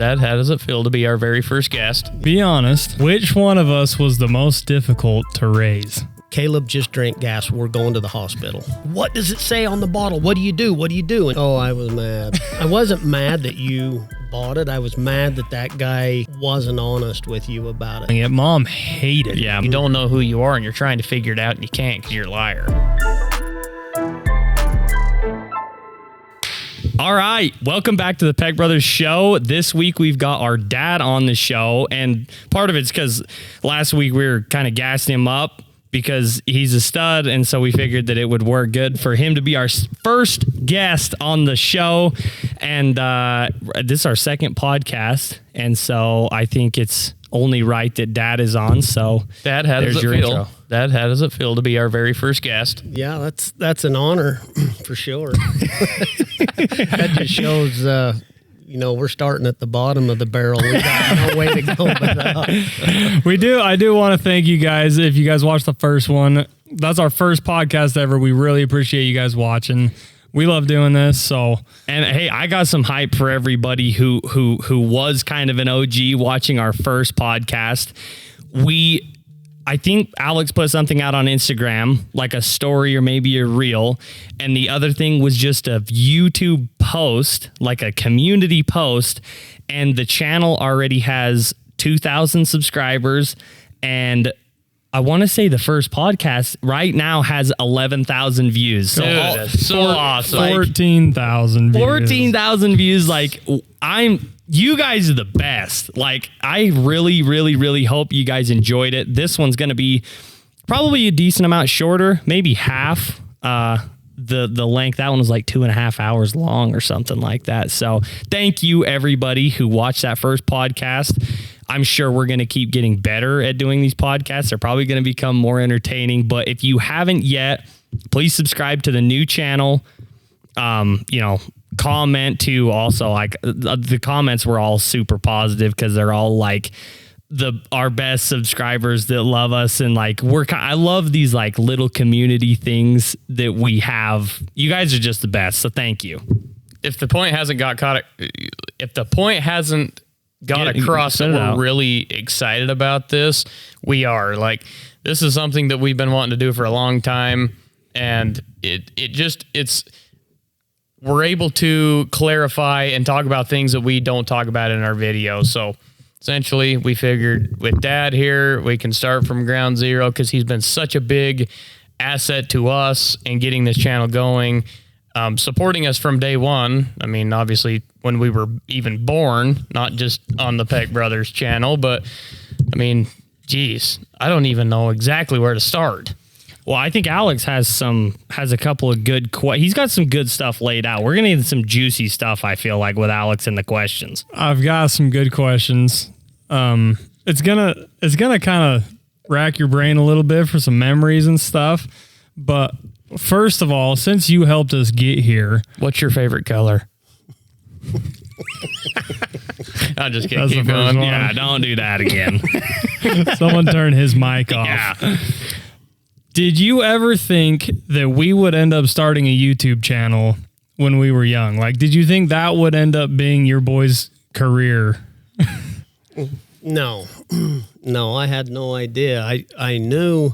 Dad, how does it feel to be our very first guest? Be honest, which one of us was the most difficult to raise? Cayleb just drank gas. We're going to the hospital. What does it say on the bottle? What do you do? What do you do? And, oh, I was mad. I wasn't mad that you bought it. I was mad that guy wasn't honest with you about it. Yeah, Mom hated it. Yeah, you don't know who you are and you're trying to figure it out and you can't because you're a liar. All right, welcome back to the PeckBrothers show. This week we've got our dad on the show, and part of it's because last week we were kind of gassing him up because he's a stud, and so we figured that it would work good for him to be our first guest on the show. And this is our second podcast, and so I think it's only right that Dad is on. So, Dad, how does it feel? Intro. Dad, how does it feel to be our very first guest? Yeah, that's an honor for sure. That just shows, we're starting at the bottom of the barrel. We got no way to go but up. I do want to thank you guys. If you guys watched the first one, that's our first podcast ever. We really appreciate you guys watching. We love doing this. So, and hey, I got some hype for everybody who was kind of an OG watching our first podcast. I think Alex put something out on Instagram, like a story or maybe a reel. And the other thing was just a YouTube post, like a community post. And the channel already has 2,000 subscribers. And I want to say the first podcast right now has 11,000 views. So, that's so awesome. 14,000 views. 14,000 views. Like, you guys are the best. Like, I really, really, really hope you guys enjoyed it. This one's going to be probably a decent amount shorter, maybe half the length. That one was like 2.5 hours long or something like that. So thank you, everybody who watched that first podcast. I'm sure we're going to keep getting better at doing these podcasts. They're probably going to become more entertaining. But if you haven't yet, please subscribe to the new channel. Comment too. Also, like the comments were all super positive because they're all like our best subscribers that love us, and like I love these like little community things that we have. You guys are just the best, so thank you. If the point hasn't got across that we're really excited about this, we are. Like, this is something that we've been wanting to do for a long time, and we're able to clarify and talk about things that we don't talk about in our videos. So essentially, we figured with Dad here, we can start from ground zero because he's been such a big asset to us in getting this channel going, supporting us from day one. I mean, obviously, when we were even born, not just on the PeckBrothers channel, but I mean, geez, I don't even know exactly where to start. Well, I think Alex has a couple of good he's got some good stuff laid out. We're gonna get some juicy stuff, I feel like, with Alex and the questions. I've got some good questions. It's gonna kind of rack your brain a little bit for some memories and stuff. But first of all, since you helped us get here, what's your favorite color? I'm just kidding. Keep going. One. Yeah, don't do that again. Someone turn his mic off. Yeah. Did you ever think that we would end up starting a YouTube channel when we were young? Like, did you think that would end up being your boy's career? No, I had no idea. I knew,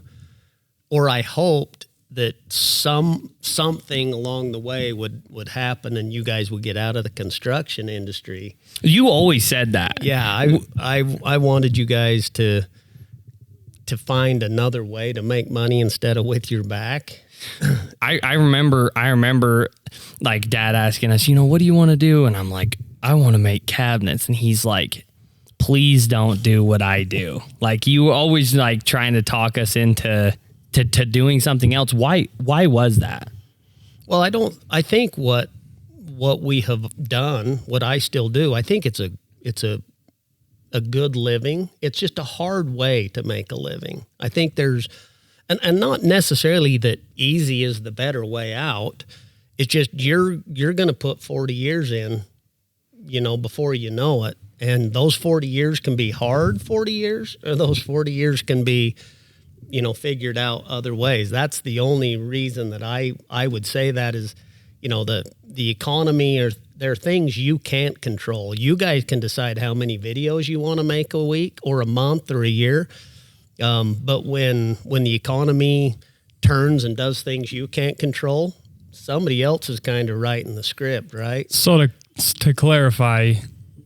or I hoped that something along the way would happen and you guys would get out of the construction industry. You always said that. Yeah, I wanted you guys to find another way to make money instead of with your back. I remember like Dad asking us, what do you want to do? And I'm like, I want to make cabinets. And he's like, please don't do what I do. Like, you were always like trying to talk us into doing something else. Why was that? Well, I think what we have done, what I still do, I think it's a good living. It's just a hard way to make a living. I think there's, and not necessarily that easy is the better way out. It's just you're going to put 40 years in, before you know it. And those 40 years can be hard 40 years, or those 40 years can be, figured out other ways. That's the only reason that I would say that is, the economy or there are things you can't control. You guys can decide how many videos you want to make a week or a month or a year. But when the economy turns and does things you can't control, somebody else is kind of writing the script, right? So to clarify,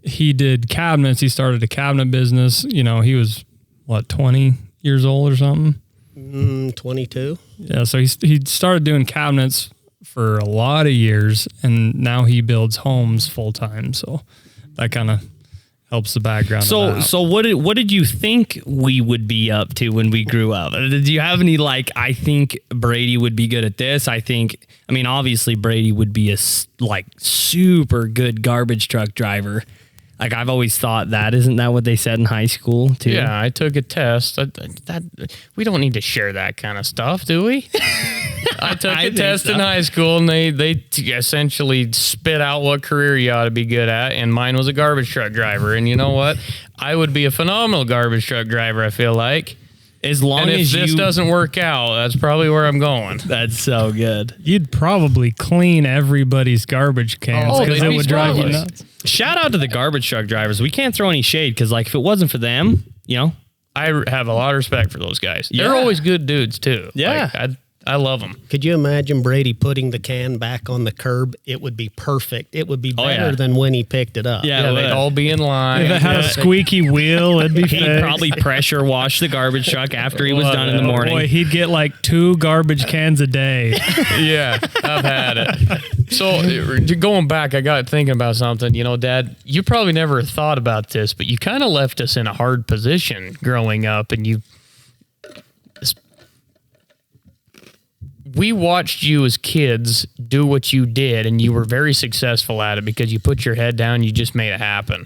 he did cabinets. He started a cabinet business. You know, he was, 20 years old or something? 22. Yeah, so he started doing cabinets for a lot of years, and now he builds homes full time. So that kind of helps the background. So what did you think we would be up to when we grew up? Did you have any I think Brady would be good at this? Obviously Brady would be a super good garbage truck driver. I've always thought that. Isn't that what they said in high school too? Yeah, I took a test. We don't need to share that kind of stuff, do we? I took a test in high school, and they essentially spit out what career you ought to be good at, and mine was a garbage truck driver. And you know what? I would be a phenomenal garbage truck driver, I feel like. As long as this doesn't work out, that's probably where I'm going. That's so good. You'd probably clean everybody's garbage cans because it would drive you nuts. Shout out to the garbage truck drivers. We can't throw any shade because, if it wasn't for them, I have a lot of respect for those guys. Yeah. They're always good dudes too. Yeah. I love them. Could you imagine Brady putting the can back on the curb? It would be perfect. It would be better than when he picked it up. Yeah, they'd all be in line. If it had a squeaky wheel, it'd be He'd fixed. probably pressure wash the garbage truck after he was done in the morning. Boy, he'd get 2 garbage cans a day. Yeah, I've had it. So going back, I got thinking about something. Dad, you probably never thought about this, but you kind of left us in a hard position growing up, and we watched you as kids do what you did, and you were very successful at it because you put your head down, you just made it happen.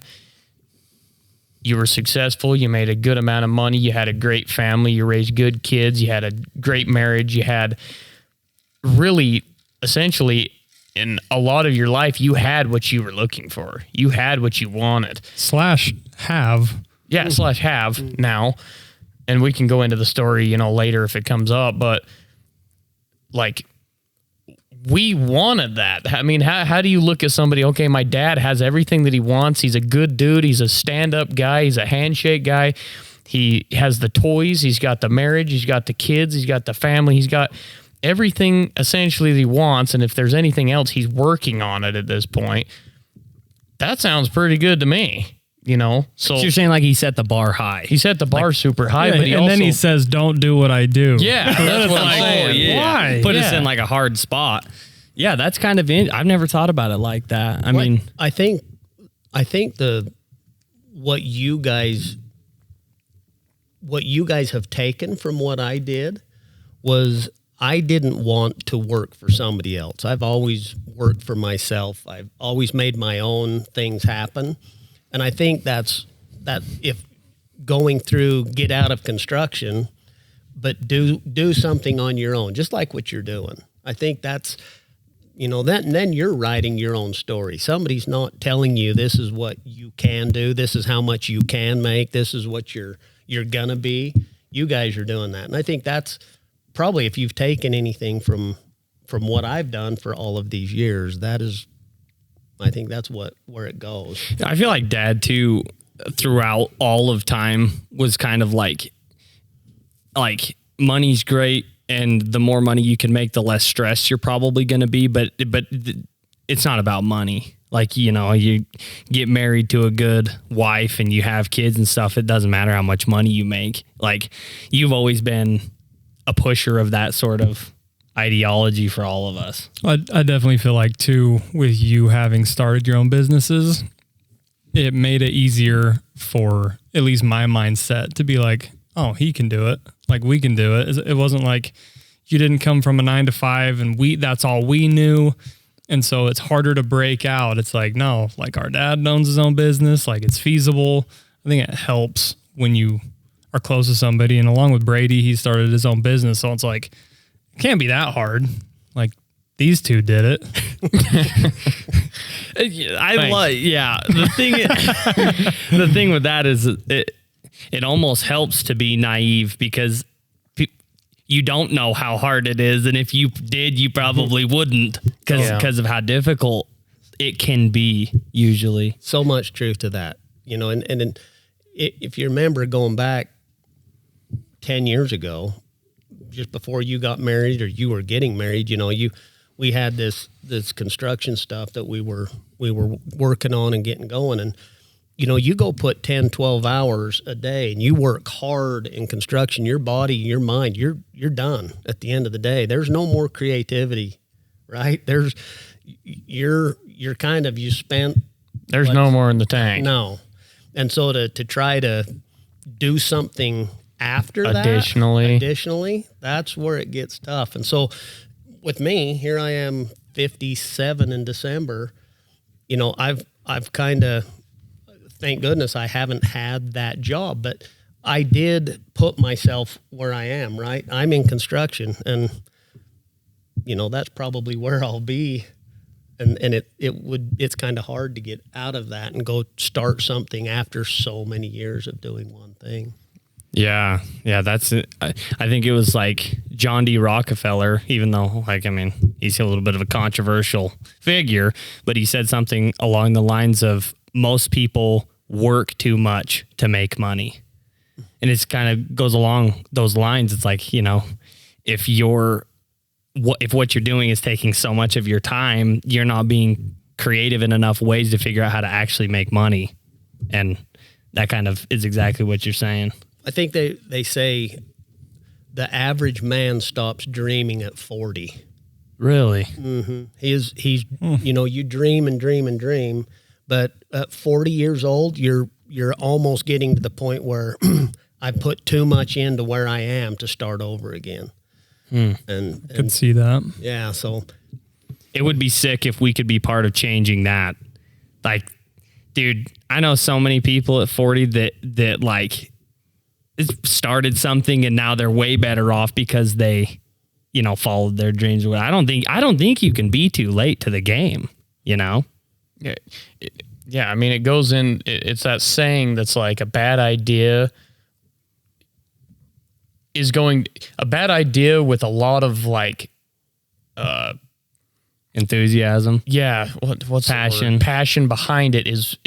You were successful, you made a good amount of money, you had a great family, you raised good kids, you had a great marriage, you had really, essentially, in a lot of your life, you had what you were looking for. You had what you wanted. /have. Yeah, /have now. And we can go into the story, later if it comes up, but we wanted that. I mean, how do you look at somebody, okay, my dad has everything that he wants. He's a good dude. He's a stand-up guy. He's a handshake guy. He has the toys. He's got the marriage. He's got the kids. He's got the family. He's got everything essentially that he wants. And if there's anything else, he's working on it at this point. That sounds pretty good to me. So you're saying he set the bar high. He set the bar super high, but then he says, "Don't do what I do." Yeah, that's what I'm saying. Yeah. Why? Put us in a hard spot. Yeah, that's kind of I've never thought about it like that. I think what you guys have taken from what I did was I didn't want to work for somebody else. I've always worked for myself. I've always made my own things happen. And I think that if going through, get out of construction, but do something on your own, just like what you're doing. I think that's, then you're writing your own story. Somebody's not telling you this is what you can do. This is how much you can make. This is what you're gonna be. You guys are doing that. And I think that's probably, if you've taken anything from what I've done for all of these years, I think that's where it goes. I feel like Dad too, throughout all of time, was kind of like money's great, and the more money you can make, the less stressed you're probably going to be. But it's not about money. You get married to a good wife and you have kids and stuff. It doesn't matter how much money you make. You've always been a pusher of that sort of ideology for all of us. I definitely feel like too, with you having started your own businesses, it made it easier for at least my mindset to be like, oh, he can do it. We can do it. It wasn't like you didn't come from a 9-to-5 and that's all we knew. And so it's harder to break out. It's no, our dad owns his own business. It's feasible. I think it helps when you are close to somebody. And along with Brady, he started his own business. So it's it can't be that hard. These two did it. The thing with that is it almost helps to be naive because you don't know how hard it is. And if you did, you probably wouldn't because of how difficult it can be usually. So much truth to that, you know, and if you remember going back 10 years ago, just before you got married or you were getting married, you know, we had this construction stuff that we were working on and getting going. And, you know, you go put 10, 12 hours a day and you work hard in construction, your body, your mind, you're done at the end of the day. There's no more creativity, right? You're kind of, you spent. There's no more in the tank. No. And so to try to do something after additionally, that's where it gets tough. And so with me, here I am 57 in December, you know, I've kind of, thank goodness I haven't had that job, but I did put myself where I am, right? I'm in construction and, you know, that's probably where I'll be. And it's kind of hard to get out of that and go start something after so many years of doing one thing. Yeah, that's it. I think it was like John D. Rockefeller, even though, like, I mean, he's a little bit of a controversial figure, but he said something along the lines of most people work too much to make money. And it's kind of goes along those lines. It's like, you know, if what you're doing is taking so much of your time, you're not being creative in enough ways to figure out how to actually make money. And that kind of is exactly what you're saying. I think they say the average man stops dreaming at 40. Really? Mm-hmm. He's you know, you dream and dream and dream, but at 40 years old, you're almost getting to the point where I put too much into where I am to start over again. And Could see that. Yeah, so it would be sick if we could be part of changing that. Like, dude, I know so many people at 40 that like started something and now they're way better off because they, you know, followed their dreams. I don't think you can be too late to the game, you know? Yeah. I mean, it goes in, it's that saying that's like a bad idea with a lot of like, enthusiasm. Yeah. What's passion? Passion behind it is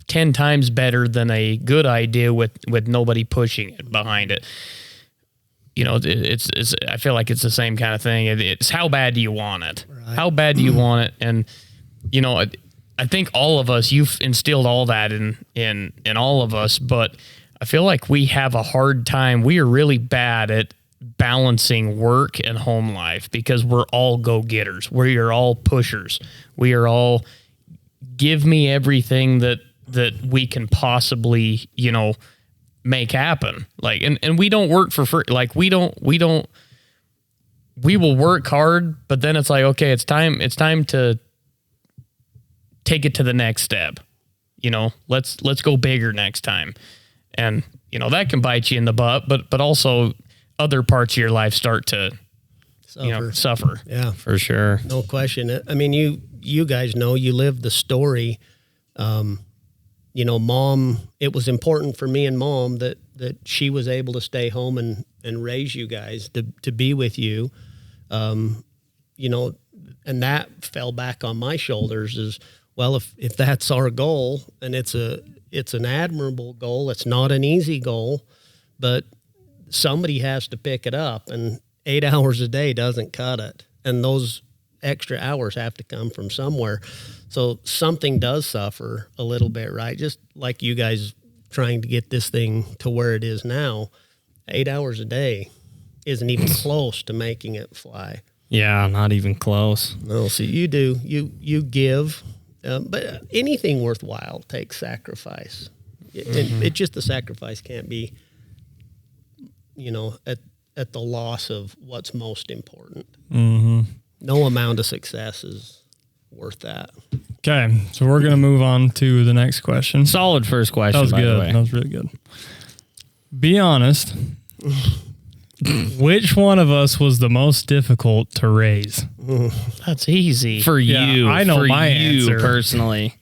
10 times better than a good idea with nobody pushing it behind it. You know, it's I feel like it's the same kind of thing. It's how bad do you want it? Right. How bad do you want it? And, you know, I think all of us, you've instilled all that in all of us, but I feel like we have a hard time. We are really bad at balancing work and home life because we're all go-getters. We are all pushers. We are all give me everything that we can possibly, you know, make happen. Like, and we don't work for free. Like we will work hard, but then it's like, okay, it's time to take it to the next step. You know, let's go bigger next time. And, you know, that can bite you in the butt, but also other parts of your life start to, suffer. Yeah, for sure. No question. I mean, you guys know, you live the story. You know, Mom, it was important for me and Mom that she was able to stay home and raise you guys, to be with you. You know, and that fell back on my shoulders as well. If that's our goal, and it's an admirable goal, it's not an easy goal, but somebody has to pick it up, and 8 hours a day doesn't cut it. And those extra hours have to come from somewhere. So something does suffer a little bit, right? Just like you guys trying to get this thing to where it is now, 8 hours a day isn't even close to making it fly. Yeah, not even close. No, so you give, but anything worthwhile takes sacrifice. It just, the sacrifice can't be, you know, at the loss of what's most important. Mm-hmm. No amount of success is worth that. Okay, so we're going to move on to the next question. Solid first question. That was by good. The way. That was really good. Be honest. Which one of us was the most difficult to raise? That's easy. For you. I know for my you answer. Personally.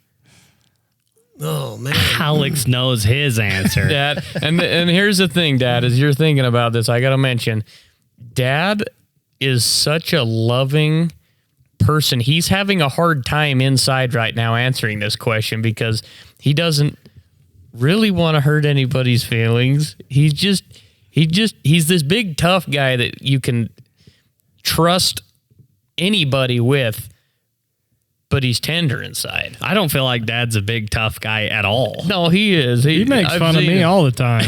Oh, man. Alex knows his answer. Dad, and here's the thing, Dad, as you're thinking about this, I got to mention, Dad is such a loving, person. He's having a hard time inside right now answering this question because he doesn't really want to hurt anybody's feelings. He's this big tough guy that you can trust anybody with, but he's tender inside. I don't feel like Dad's a big tough guy at all. No, he is. He makes fun of me all the time.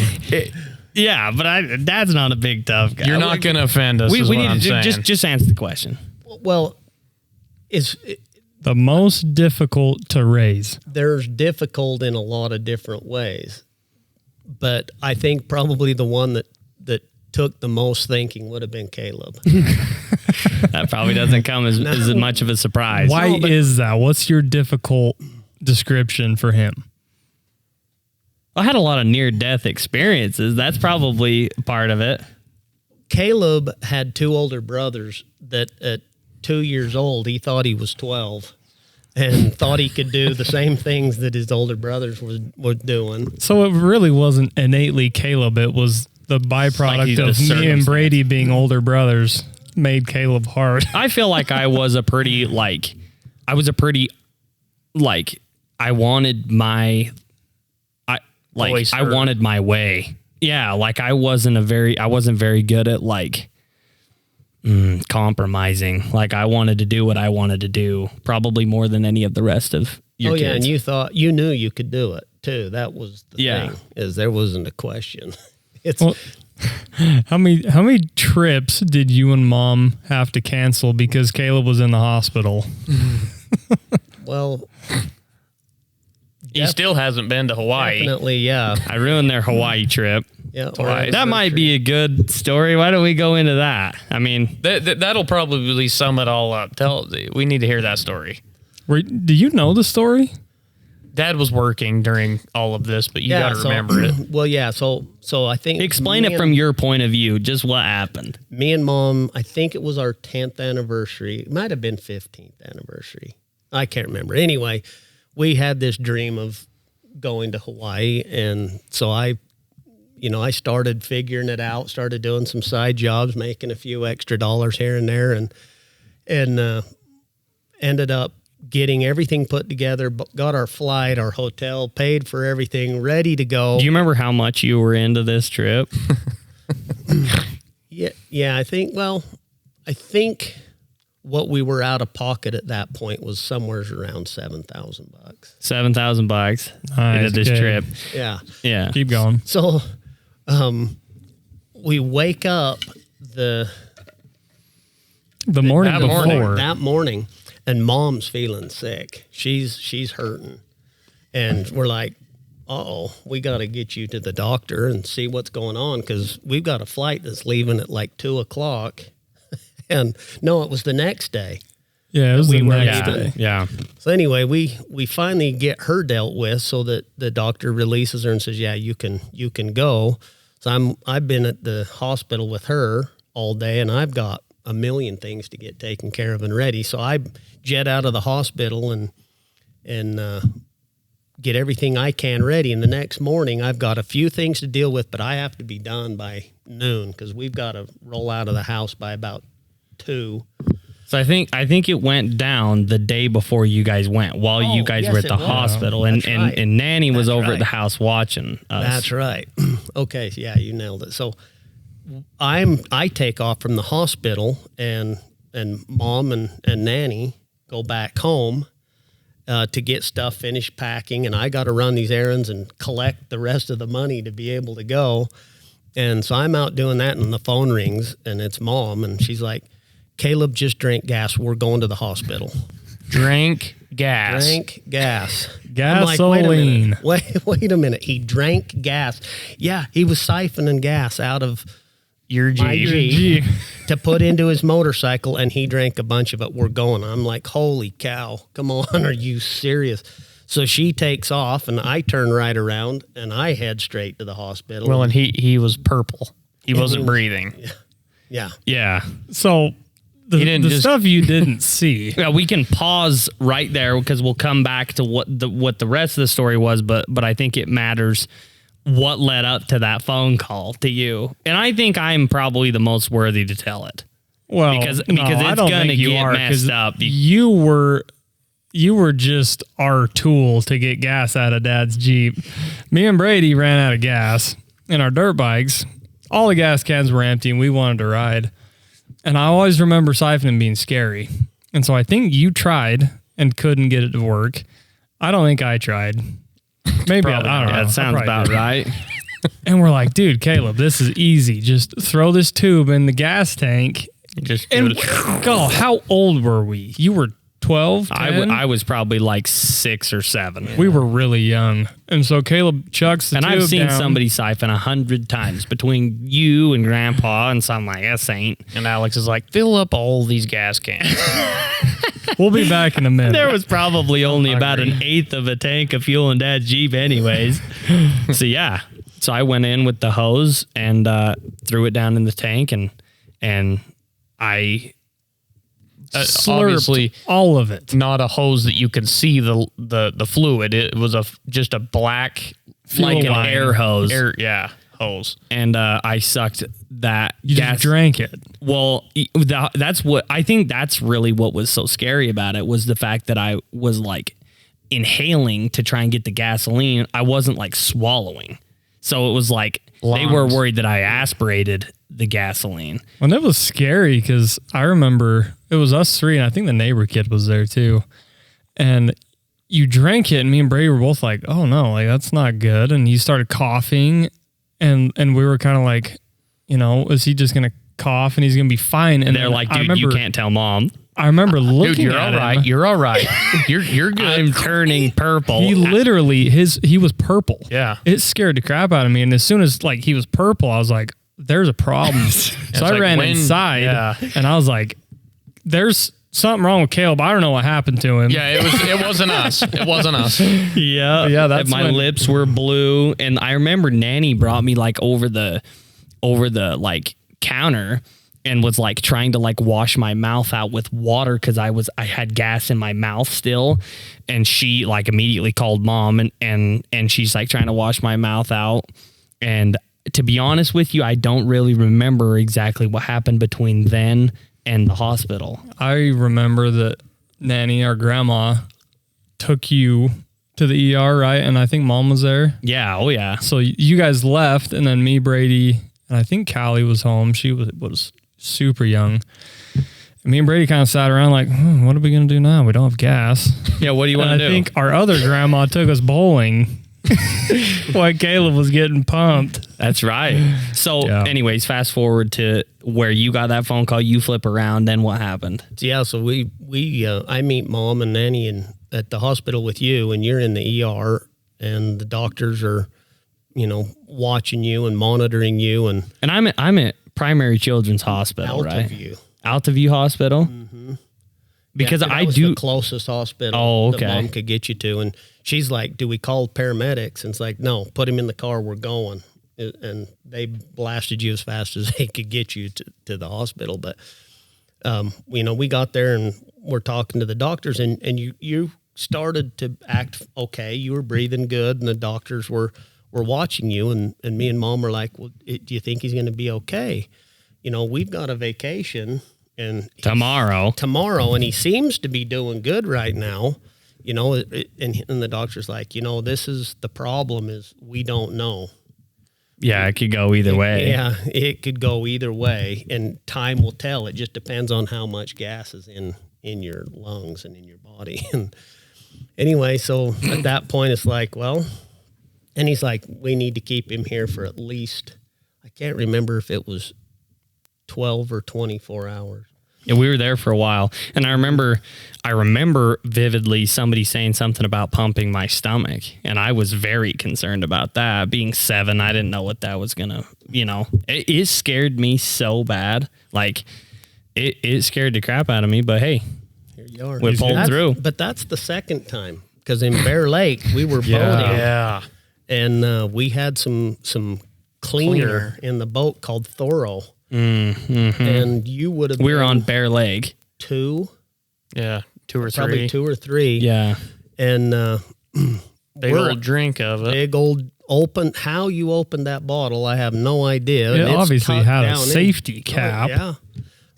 Yeah, but Dad's not a big tough guy. You're not going to offend us. We is what need I'm to saying. just answer the question. Well, The most difficult to raise. there's difficult in a lot of different ways, but I think probably the one that took the most thinking would have been Cayleb. That probably doesn't come as much of a surprise. Why is that? What's your difficult description for him? I had a lot of near-death experiences. That's probably part of it. Cayleb had two older brothers that at 2 years old, he thought he was 12 and thought he could do the same things that his older brothers were doing. So it really wasn't innately Cayleb. It was the byproduct he's of a me and circumstance. Brady being older brothers made Cayleb hard. I feel like I wanted my Voice I heard. wanted my way. Yeah, like I wasn't very good at compromising. Like I wanted to do what I wanted to do, probably more than any of the rest of your kids. Yeah, and you knew you could do it too. That was the Yeah. thing, is there wasn't a question. It's Well, how many trips did you and Mom have to cancel because Cayleb was in the hospital? well, He still hasn't been to Hawaii. definitely, yeah, I ruined their Hawaii trip. yeah. That might be a good story. Why don't we go into that? I mean, That'll probably sum it all up. We need to hear that story. Do you know the story? Dad was working during all of this, but you got to remember it. Well, yeah. So I think explain me it from your point of view, just what happened. me and Mom. I think it was our 10th anniversary. It might have been 15th anniversary. I can't remember. Anyway, we had this dream of going to Hawaii, and so I started figuring it out. Started doing some side jobs, making a few extra dollars here and there, and ended up getting everything put together, got our flight, our hotel, paid for everything, ready to go. Do you remember how much you were into this trip? Yeah, I think what we were out of pocket at that point was somewhere around $7,000. $7,000 Nice, into this good. trip. Yeah. Yeah. Keep going. So we wake up the Morning That morning. before. that morning, and Mom's feeling sick. She's hurting, and we're like, "Uh-oh, we got to get you to the doctor and see what's going on, because we've got a flight that's leaving at like 2:00." And no, it was the next day. Yeah, it was the we were next leaving. day. Yeah. So anyway, we finally get her dealt with, so that the doctor releases her and says, "Yeah, you can go." So I've been at the hospital with her all day, and I've got a million things to get taken care of and ready. So I jet out of the hospital and get everything I can ready. And the next morning, I've got a few things to deal with, but I have to be done by noon, because we've got to roll out of the house by about 2. So I think it went down the day before you guys went, while you guys yes, were at it the was. hospital, and, That's right. and Nanny was That's over at right. the house watching us. That's right. Okay, yeah, you nailed it. So I take off from the hospital, and Mom and Nanny go back home to get stuff finished packing, and I got to run these errands and collect the rest of the money to be able to go. And so I'm out doing that, and the phone rings, and it's Mom, and she's like, "Cayleb just drank gas. We're going to the hospital." Drank gas. Drank gas. Gasoline. I'm like, wait a minute. He drank gas. Yeah, he was siphoning gas out of Your my Jeep. Jeep to put into his motorcycle, and he drank a bunch of it. We're going. I'm like, holy cow. Come on. Are you serious? So she takes off, and I turn right around, and I head straight to the hospital. Well, and he was purple. He wasn't breathing. yeah. Yeah. So the didn't just- stuff you didn't see. Yeah, we can pause right there because we'll come back to what the rest of the story was, but I think it matters what led up to that phone call to you. And I think I'm probably the most worthy to tell it. Well, because no, it's I don't gonna think you get are, messed 'cause up. You were just our tool to get gas out of Dad's Jeep. Me and Brady ran out of gas in our dirt bikes. All the gas cans were empty and we wanted to ride. And I always remember siphoning being scary. And so I think you tried and couldn't get it to work. I don't think I tried. Maybe I don't know. That sounds about right. And we're like, dude, Cayleb, this is easy. Just throw this tube in the gas tank. Just And go, how old were we? You were 12, 10? I was probably like 6 or 7. We were really young. And so Cayleb chucks the And tube I've seen down. somebody siphon 100 times between you and Grandpa, and so I'm like, this ain't. and Alex is like, fill up all these gas cans. We'll be back in a minute. There was probably only about an eighth of a tank of fuel in Dad's Jeep anyways. So yeah. So I went in with the hose and threw it down in the tank, and I Slurped obviously all of it. not a hose that you can see the fluid. It was just a black Fuel like an line. air hose. Hose. And I sucked that You gas. just drank it. Well, that's what I think. That's really what was so scary about it, was the fact that I was like inhaling to try and get the gasoline. I wasn't like swallowing. So it was like they were Lungs. worried that I aspirated the gasoline. And it was scary because I remember it was us three, and I think the neighbor kid was there too. And you drank it, and me and Brady were both like, oh no, like that's not good. And he started coughing, and we were kind of like, you know, is he just going to cough and he's going to be fine? And They're then like, I dude, remember, you can't tell Mom. I remember looking Dude, you're at all right. him. You're all right. You're good. I'm turning purple. He literally, he was purple. Yeah. It scared the crap out of me. And as soon as like he was purple, I was like, there's a problem. So I like ran when- inside yeah. and I was like, there's something wrong with Cayleb. I don't know what happened to him. Yeah, it wasn't us. It wasn't us. Yeah, Yeah, that's my when- lips were blue, and I remember Nanny brought me like over the like counter and was like trying to like wash my mouth out with water because I had gas in my mouth still, and she like immediately called Mom and she's like trying to wash my mouth out. And to be honest with you, I don't really remember exactly what happened between then and the hospital. I remember that Nanny, our grandma, took you to the ER, right? And I think Mom was there. Yeah, oh yeah. So you guys left, and then me, Brady, and I think Callie was home. She was super young. And me and Brady kind of sat around like, what are we going to do now? We don't have gas. Yeah, what do you And want to I do? think our other grandma took us bowling while Cayleb was getting pumped. That's right. So Yeah. anyways, fast forward to where you got that phone call, you flip around, then what happened? Yeah, so I meet Mom and Nanny at the hospital with you, and you're in the ER, and the doctors are, watching you and monitoring you, and And I'm at Primary Children's Hospital, right? Altiview. Altiview Hospital? Mm-hmm. Because Yeah, that I was do. the closest hospital Oh, okay. that Mom could get you to, and she's like, "Do we call paramedics?" And it's like, "No, put him in the car. We're going." And they blasted you as fast as they could get you to the hospital. But we got there and we're talking to the doctors, and you started to act okay. You were breathing good, and the doctors were watching you, and me and Mom were like, "Well, do you think he's going to be okay? We've got a vacation and Tomorrow. and he seems to be doing good right now." And the doctor's like, this is the problem, is we don't know. Yeah, it could go either way. Yeah, it could go either way, and time will tell. It just depends on how much gas is in your lungs and in your body. And anyway, so at that point, it's like, well, and he's like, we need to keep him here for at least, I can't remember if it was 12 or 24 hours. Yeah, we were there for a while. And I remember vividly somebody saying something about pumping my stomach. And I was very concerned about that. Being 7, I didn't know what that was going to, it scared me so bad. Like, it scared the crap out of me. But hey, Here you are. We pulled through. But that's the second time, because in Bear Lake, we were boating. Yeah. And we had some cleaner in the boat called Thoro. And you would have we were been on Bear Lake. 2, Yeah. 2 or 3. probably 2 or 3. Yeah. And Big we're- old drink of it. big old open. How you opened that bottle, I have no idea. It And it's obviously tucked had a down in. safety Oh, cap. yeah.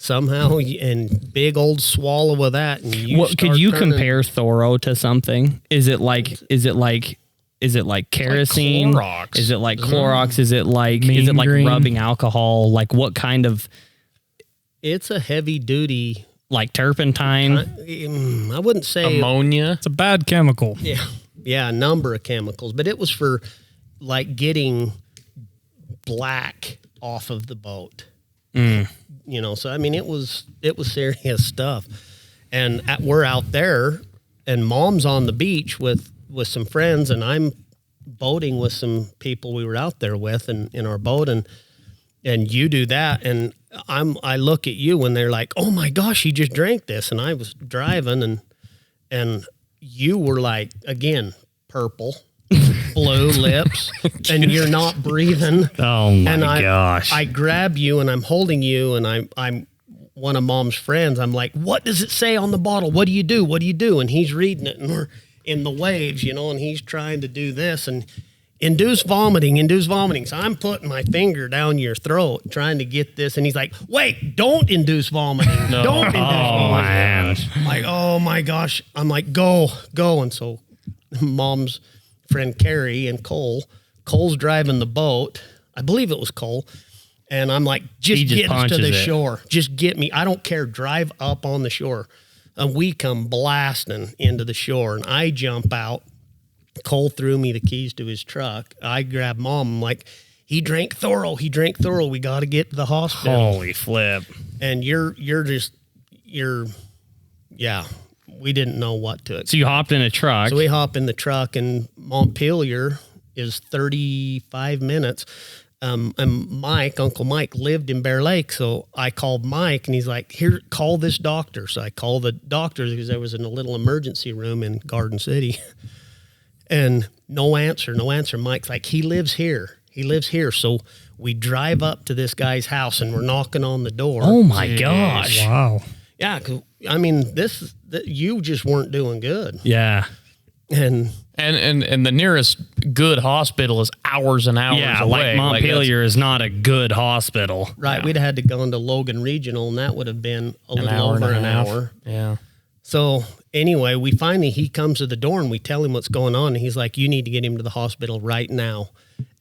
somehow, and big old swallow of that. And you What could you compare Thoro to something? Is it like kerosene? Clorox. Is it like Clorox? Is it like Green. rubbing alcohol? Like what kind of It's a heavy duty. like turpentine? I wouldn't say Ammonia. It's a bad chemical. Yeah, a number of chemicals, but it was for like getting black off of the boat. You know, so I mean, it was serious stuff. And we're out there, and Mom's on the beach with some friends, and I'm boating with some people we were out there with in our boat, and you do that, and I look at you when they're like, oh my gosh, he just drank this, and I was driving, and you were like, again, purple, blue lips, and you're not breathing. Oh my gosh. I grab you and I'm holding you, and I'm one of Mom's friends. I'm like, what does it say on the bottle? What do you do? What do you do? And he's reading it, and we're in the waves, you know, and he's trying to do this and induce vomiting. So I'm putting my finger down your throat trying to get this. And he's like, wait, don't induce vomiting. Don't induce vomiting. Man. I'm like, oh my gosh. I'm like, go. And so Mom's friend Carrie and Cole's driving the boat. I believe it was Cole. And I'm like, just get us to the shore. Just get me. I don't care. Drive up on the shore. And we come blasting into the shore, and I jump out. Cole threw me the keys to his truck. I grab Mom. I'm like, he drank Thoro. We got to get to the hospital. Holy flip. And we didn't know what to expect. So you hopped in a truck. So we hop in the truck, and Montpelier is 35 minutes. And Uncle Mike lived in Bear Lake. So I called Mike, and he's like, here, call this doctor. So I called the doctor because I was in a little emergency room in Garden City. And no answer. Mike's like, he lives here. So we drive up to this guy's house, and we're knocking on the door. Oh my gosh. Wow. Yeah. 'Cause, I mean, you just weren't doing good. Yeah. And the nearest good hospital is hours and hours Yeah, away. like Montpelier is not a good hospital. right, Yeah. we'd have had to go into Logan Regional, and that would have been a little hour and over a an half. hour. Yeah. So anyway, he comes to the door, and we tell him what's going on. And he's like, you need to get him to the hospital right now.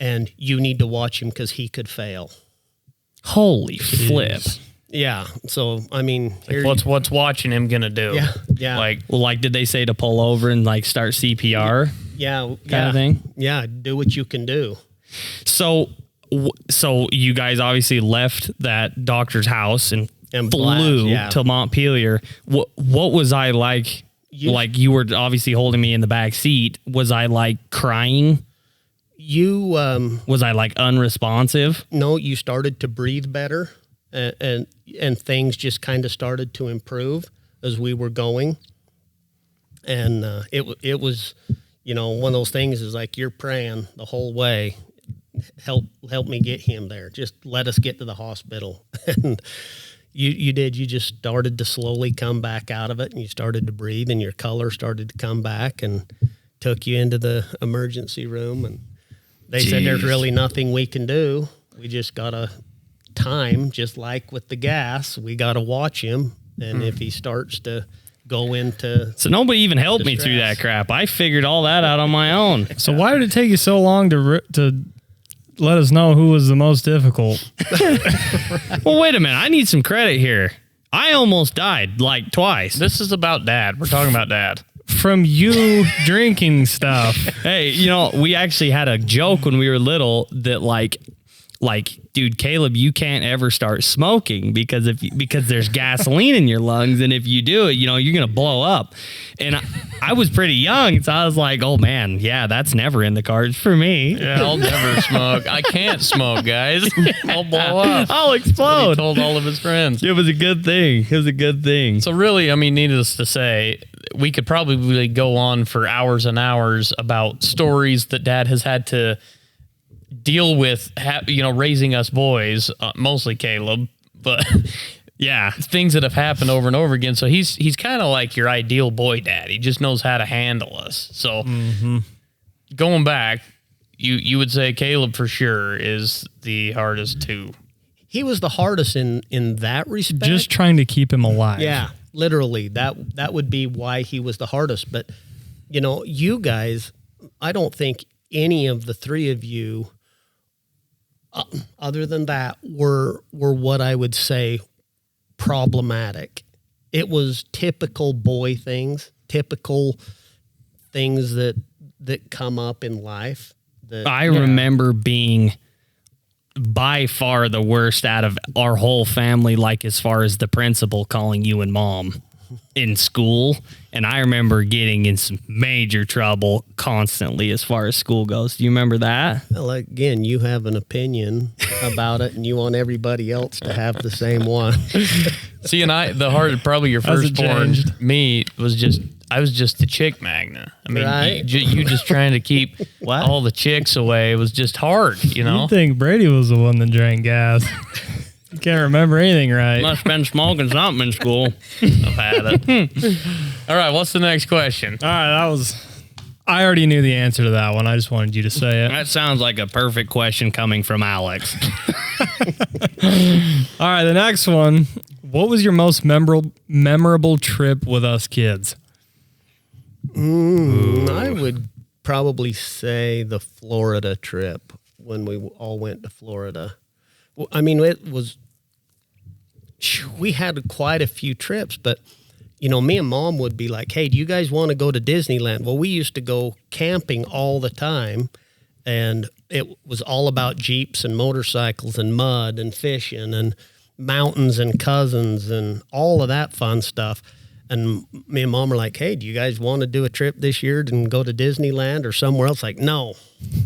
And you need to watch him because he could fail. Holy flip. Yeah. So, I mean, What's watching him gonna do? Yeah. Yeah. Like, did they say to pull over and like start CPR yeah. kind of thing? Yeah. Do what you can do. So you guys obviously left that doctor's house and flew to Montpelier. What was I like? You were obviously holding me in the back seat. Was I like crying? Was I like unresponsive? No, you started to breathe better, and things just kind of started to improve as we were going. And it was, you know, one of those things is like you're praying the whole way. Help me get him there. Just let us get to the hospital. And you did. You just started to slowly come back out of it, and you started to breathe, and your color started to come back, and took you into the emergency room. And they said there's really nothing we can do. We just got to time, just like with the gas. We got to watch him, and if he starts to go into... So nobody even helped me through that crap. I figured all that out on my own. So why did it take you so long to let us know who was the most difficult? Well, wait a minute. I need some credit here. I almost died like twice. This is about Dad. We're talking about Dad. From you drinking stuff. Hey, you know, we actually had a joke when we were little that like, dude, Cayleb, you can't ever start smoking because there's gasoline in your lungs, and if you do it, you know, you're gonna blow up. And I was pretty young, so I was like, oh man, yeah, that's never in the cards for me. Yeah, I'll never smoke. I can't smoke, guys. I'll blow up. I'll He explode. told all of his friends. It was a good thing. So really, I mean, needless to say, we could probably go on for hours and hours about stories that Dad has had to deal with, raising us boys, mostly Cayleb, but yeah, things that have happened over and over again. So he's kind of like your ideal boy dad. He just knows how to handle us. So going back, you would say Cayleb for sure is the hardest to he was the hardest in that respect. Just trying to keep him alive. Yeah, literally. That would be why he was the hardest. But, you know, you guys, I don't think any of the three of you, other than that, were what I would say problematic. It was typical boy things, typical things that come up in life. I remember being by far the worst out of our whole family, like as far as the principal calling you and mom in school. And I remember getting in some major trouble constantly as far as school goes. Do you remember that? Well, again, you have an opinion about it and you want everybody else to have the same one. See, and probably your firstborn, me, I was just the chick magnet. I mean, Right. you just trying to keep all the chicks away. It was just hard, you know? You think Brady was the one that drank gas. You can't remember anything right. Must have been smoking something in school. I've had it. All right, what's the next question? All right, I already knew the answer to that one. I just wanted you to say it. That sounds like a perfect question coming from Alex. All right, the next one. What was your most memorable trip with us kids? I would probably say the Florida trip when we all went to Florida. Well, I mean, we had quite a few trips, but, you know, me and Mom would be like, hey, do you guys want to go to Disneyland? Well, we used to go camping all the time, and it was all about Jeeps and motorcycles and mud and fishing and mountains and cousins and all of that fun stuff. And me and Mom were like, hey, do you guys want to do a trip this year and go to Disneyland or somewhere else? Like, no.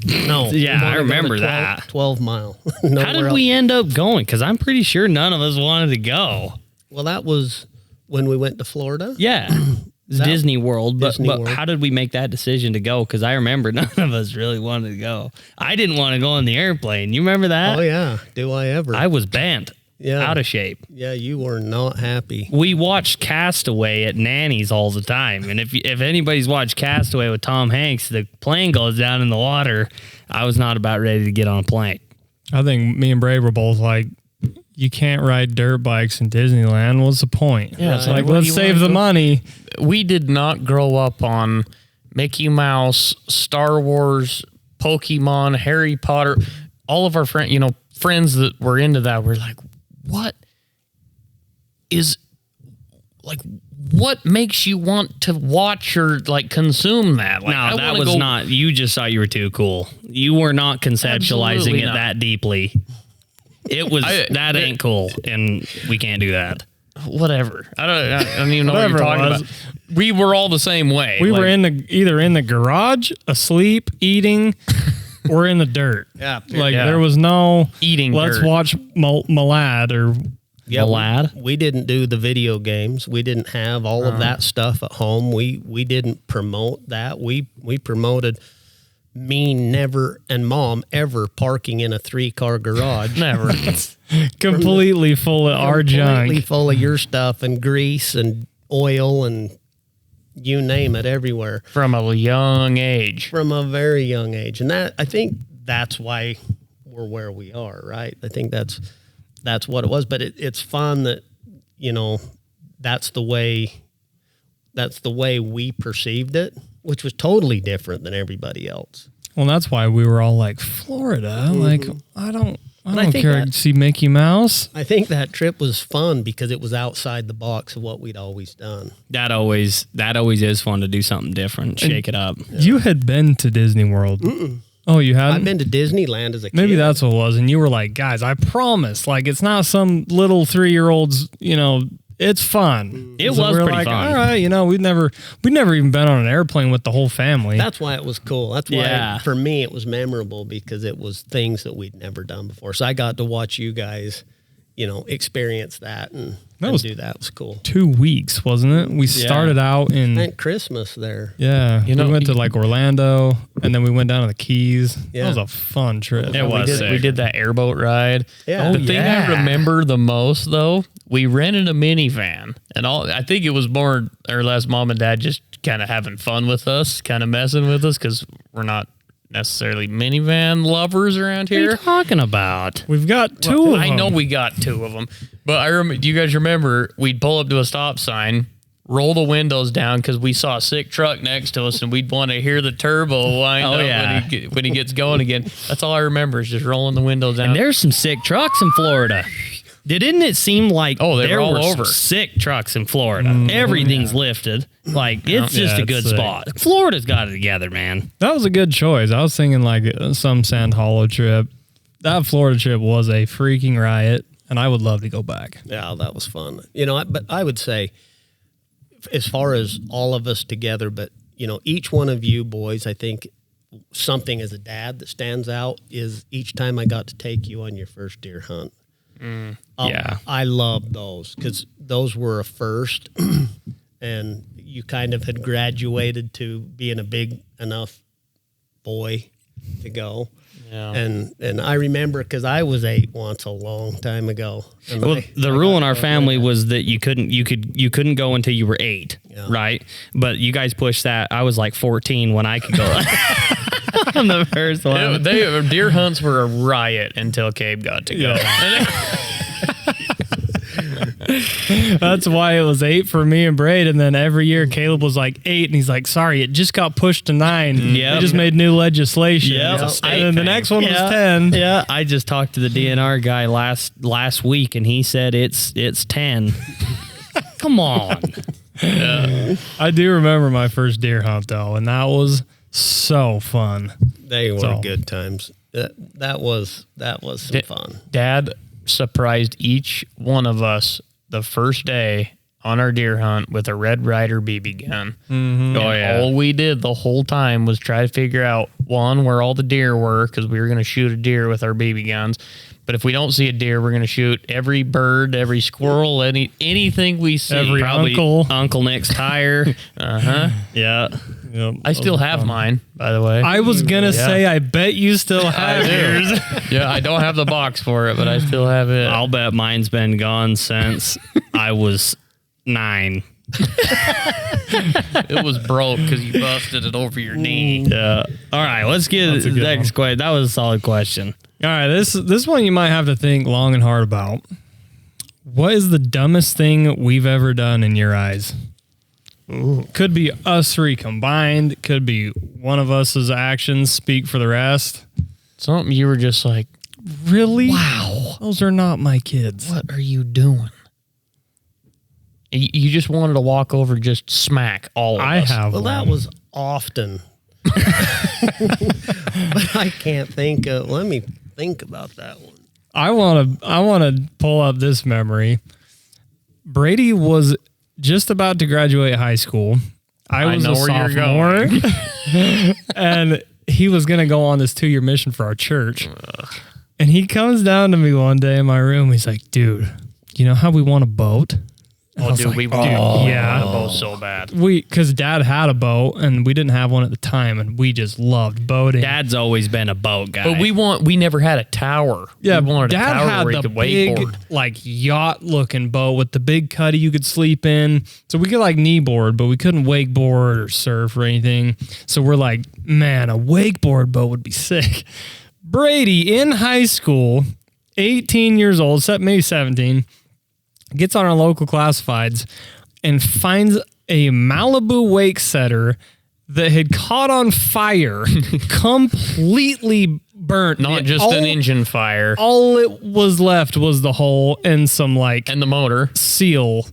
Yeah, I remember that. 12 Mile. How did we end up going? Because I'm pretty sure none of us wanted to go. Well, that was when we went to Florida. Yeah. It's Disney World. But World. How did we make that decision to go? Because I remember none of us really wanted to go. I didn't want to go on the airplane. You remember that? Oh, yeah. Do I ever? I was bent. Yeah. Out of shape. Yeah, you were not happy. We watched Castaway at Nanny's all the time. And if anybody's watched Castaway with Tom Hanks, the plane goes down in the water. I was not about ready to get on a plane. I think me and Bray were both like, you can't ride dirt bikes in Disneyland. What's the point? Yeah, it's like, let's save the money. We did not grow up on Mickey Mouse, Star Wars, Pokemon, Harry Potter. All of our friends that were into that were like, what makes you want to watch or like consume that? Like, No, that was not. You just thought you were too cool. You were not conceptualizing Absolutely it not. that deeply. It was that ain't cool, and we can't do that. Whatever. I don't even know what Whatever you're it talking was. about. We were all the same way. We were either in the garage, asleep, eating, or in the dirt. Yeah. There was no Eating let's dirt. watch Malad or Yeah, lad. we didn't do the video games. We didn't have all of that stuff at home. We didn't promote that. We promoted me never and Mom ever parking in a 3-car garage. Never. completely full of our Completely junk. full of your stuff and grease and oil and you name it everywhere. From a young age. From a very young age. And that, I think that's why we're where we are, right? I think that's what it was. But it's fun that, you know, that's the way we perceived it, which was totally different than everybody else. Well, that's why we were all like, Florida? Like, I don't I think care to see Mickey Mouse. I think that trip was fun because it was outside the box of what we'd always done. That always is fun to do something different, shake it up. You had been to Disney World. Oh, you hadn't? I've been to Disneyland as a kid. Maybe that's what it was. And you were like, guys, I promise. Like, it's not some little 3-year-old's, it's fun. It So was we were pretty like, fun. all right, we'd never even been on an airplane with the whole family. That's why it was cool. That's why, Yeah. for me, it was memorable because it was things that we'd never done before. So I got to watch you guys, experience that and do that. It was cool. 2 weeks, wasn't it? We started out I in, spent Christmas there. we went to like Orlando and then we went down to the Keys. Yeah. That was a fun trip. It was sick. We did that airboat ride. Yeah. The thing yeah. I remember the most, though, we rented a minivan, and I think it was more or less Mom and Dad just kind of having fun with us, kind of messing with us because we're not necessarily minivan lovers around What are you here. talking about? We've got two of I them. know we got two of them, but I remember. Do you guys remember? We'd pull up to a stop sign, roll the windows down because we saw a sick truck next to us, and we'd want to hear the turbo wind up when he gets going again. That's all I remember is just rolling the windows down. And there's some sick trucks in Florida. Didn't it seem like they were there all were some over. sick trucks in Florida? Everything's lifted. Like, it's just a it's good sick. spot. Florida's got it together, man. That was a good choice. I was thinking like some Sand Hollow trip. That Florida trip was a freaking riot, and I would love to go back. Yeah, that was fun. But I would say, as far as all of us together, but each one of you boys, I think something as a dad that stands out is each time I got to take you on your first deer hunt. Yeah. I love those because those were a first, and you kind of had graduated to being a big enough boy to go. Yeah. And I remember because I was 8 once a long time ago. And Well, the rule in our family was that you couldn't go until you were 8, right? But you guys pushed that. I was like 14 when I could go. I'm the first one. Deer hunts were a riot until Cabe got to go. That's why it was 8 for me and Braid, and then every year Cayleb was like 8, and he's like, "Sorry, it just got pushed to 9. Yep. They just made new legislation." Yep. And then the next one was 10. Yeah, I just talked to the DNR guy last week, and he said it's 10. Come on. I do remember my first deer hunt though, and that was so fun. They were So- good times. That was some fun. Dad surprised each one of us the first day on our deer hunt with a Red Ryder BB gun. Mm-hmm. And all we did the whole time was try to figure out, one, where all the deer were, because we were going to shoot a deer with our BB guns. But if we don't see a deer, we're going to shoot every bird, every squirrel, anything we see. Every Probably Uncle Nick's tire. Yeah. Yep. I still have mine, by the way. I was gonna say, I bet you still have yours. Yeah, I don't have the box for it, but I still have it. I'll bet mine's been gone since I was 9. It was broke because you busted it over your knee. Yeah. All right, let's get That's a the good next question. That was a solid question. All right, this one you might have to think long and hard about. What is the dumbest thing we've ever done in your eyes? Could be us three combined. Could be one of us's actions speak for the rest. Something you were just like, Really? Wow. Those are not my kids. what are you doing? You just wanted to walk over, just smack all of I us. have Well, that one. was often. But I can't think of. Let me think about that one. I want to pull up this memory. Brady was just about to graduate high school. I was know a where you're sophomore. And he was going to go on this 2-year mission for our church. And he comes down to me one day in my room. He's like, "Dude, you know how we want a boat?" And I Oh, was dude, like, we yeah. the boat so bad. Because Dad had a boat and we didn't have one at the time, and we just loved boating. Dad's always been a boat guy. But we never had a tower. Yeah, we wanted Dad a tower had where you the could big, wakeboard. like yacht-looking boat with the big cuddy you could sleep in. So we could like kneeboard, but we couldn't wakeboard or surf or anything. So we're like, man, a wakeboard boat would be sick. Brady in high school, 18 years old, maybe 17, gets on our local classifieds and finds a Malibu wake setter that had caught on fire, completely burnt. Not just an engine fire All it was left was the hole and some like and the motor.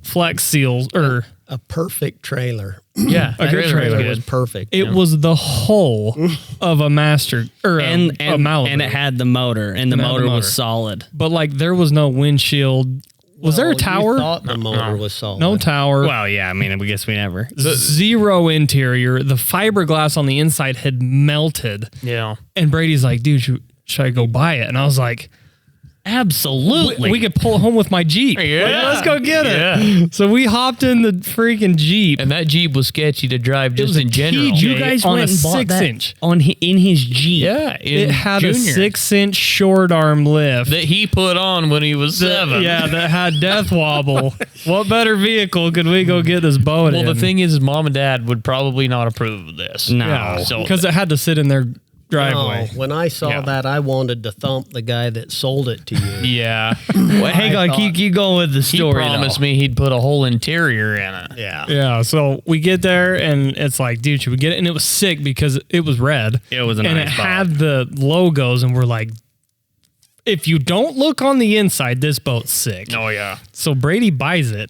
flex seals, or A perfect trailer. Yeah, A good trailer. It was perfect. it was the hull of a master or and a Malibu. and it had the motor, and the And it had the motor motor. was solid. But like there was no windshield. Was there a You tower? thought the motor was solid. No tower. Well, yeah, I mean, I guess we never. Zero interior. The fiberglass on the inside had melted. Yeah. And Brady's like, "Dude, should I go buy it?" And I was like, Absolutely. we could pull it home with my Jeep. Yeah. Like, let's go get it. Yeah. So we hopped in the freaking Jeep. And that Jeep was sketchy to drive just was a in general. TJ. you guys on went a and bought 6-inch. that in his Jeep. Yeah. It had a Junior 6-inch short arm lift. that he put on when he was 7. Yeah, that had death wobble. What better vehicle could we go get this boat in? Well, the thing is, Mom and Dad would probably not approve of this. No. yeah, So because it had to sit in their driveway. No, when I saw that, I wanted to thump the guy that sold it to you. Yeah. Well, hang on, keep going with the He story. promised me he'd put a whole interior in it. Yeah. Yeah, so we get there and it's like, dude, should we get it? And it was sick because it was red. It was a and nice it boat. had the logos, and we're like, if you don't look on the inside, this boat's sick. Oh yeah. So Brady buys it.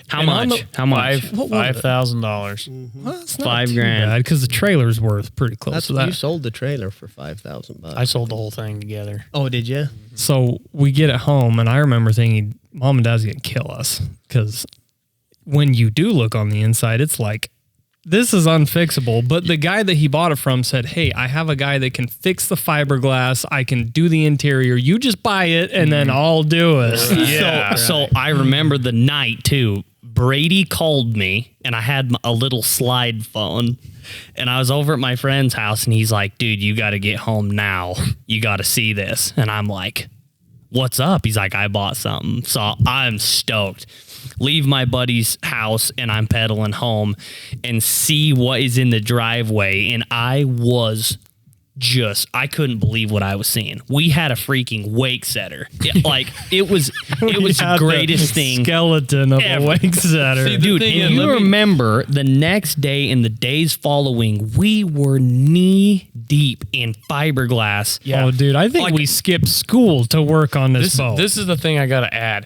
How And on much? How much? $5,000. Well, it's not $5 too grand. bad because the trailer's worth pretty close That's to what you that. sold the trailer for $5,000. I sold the whole thing together. Oh, did you? So we get it home, and I remember thinking, Mom and Dad's gonna kill us because when you do look on the inside, it's like, this is unfixable. But the guy that he bought it from said, hey, I have a guy that can fix the fiberglass. I can do the interior. You just buy it, and then I'll do it. Yeah. So I remember the night too. Brady called me, and I had a little slide phone, and I was over at my friend's house, and he's like, dude, you got to get home now. You got to see this. And I'm like, what's up? He's like, I bought something. So I'm stoked. Leave my buddy's house, and I'm pedaling home and see what is in the driveway. And I couldn't believe what I was seeing. We had a freaking wake setter. It was the greatest thing. Skeleton of ever. a wake setter. See, Dude, thing and is, you remember the next day and the days following, we were knee deep in fiberglass. Yeah. Oh, dude, I think we skipped school to work on this boat. This is the thing I got to add.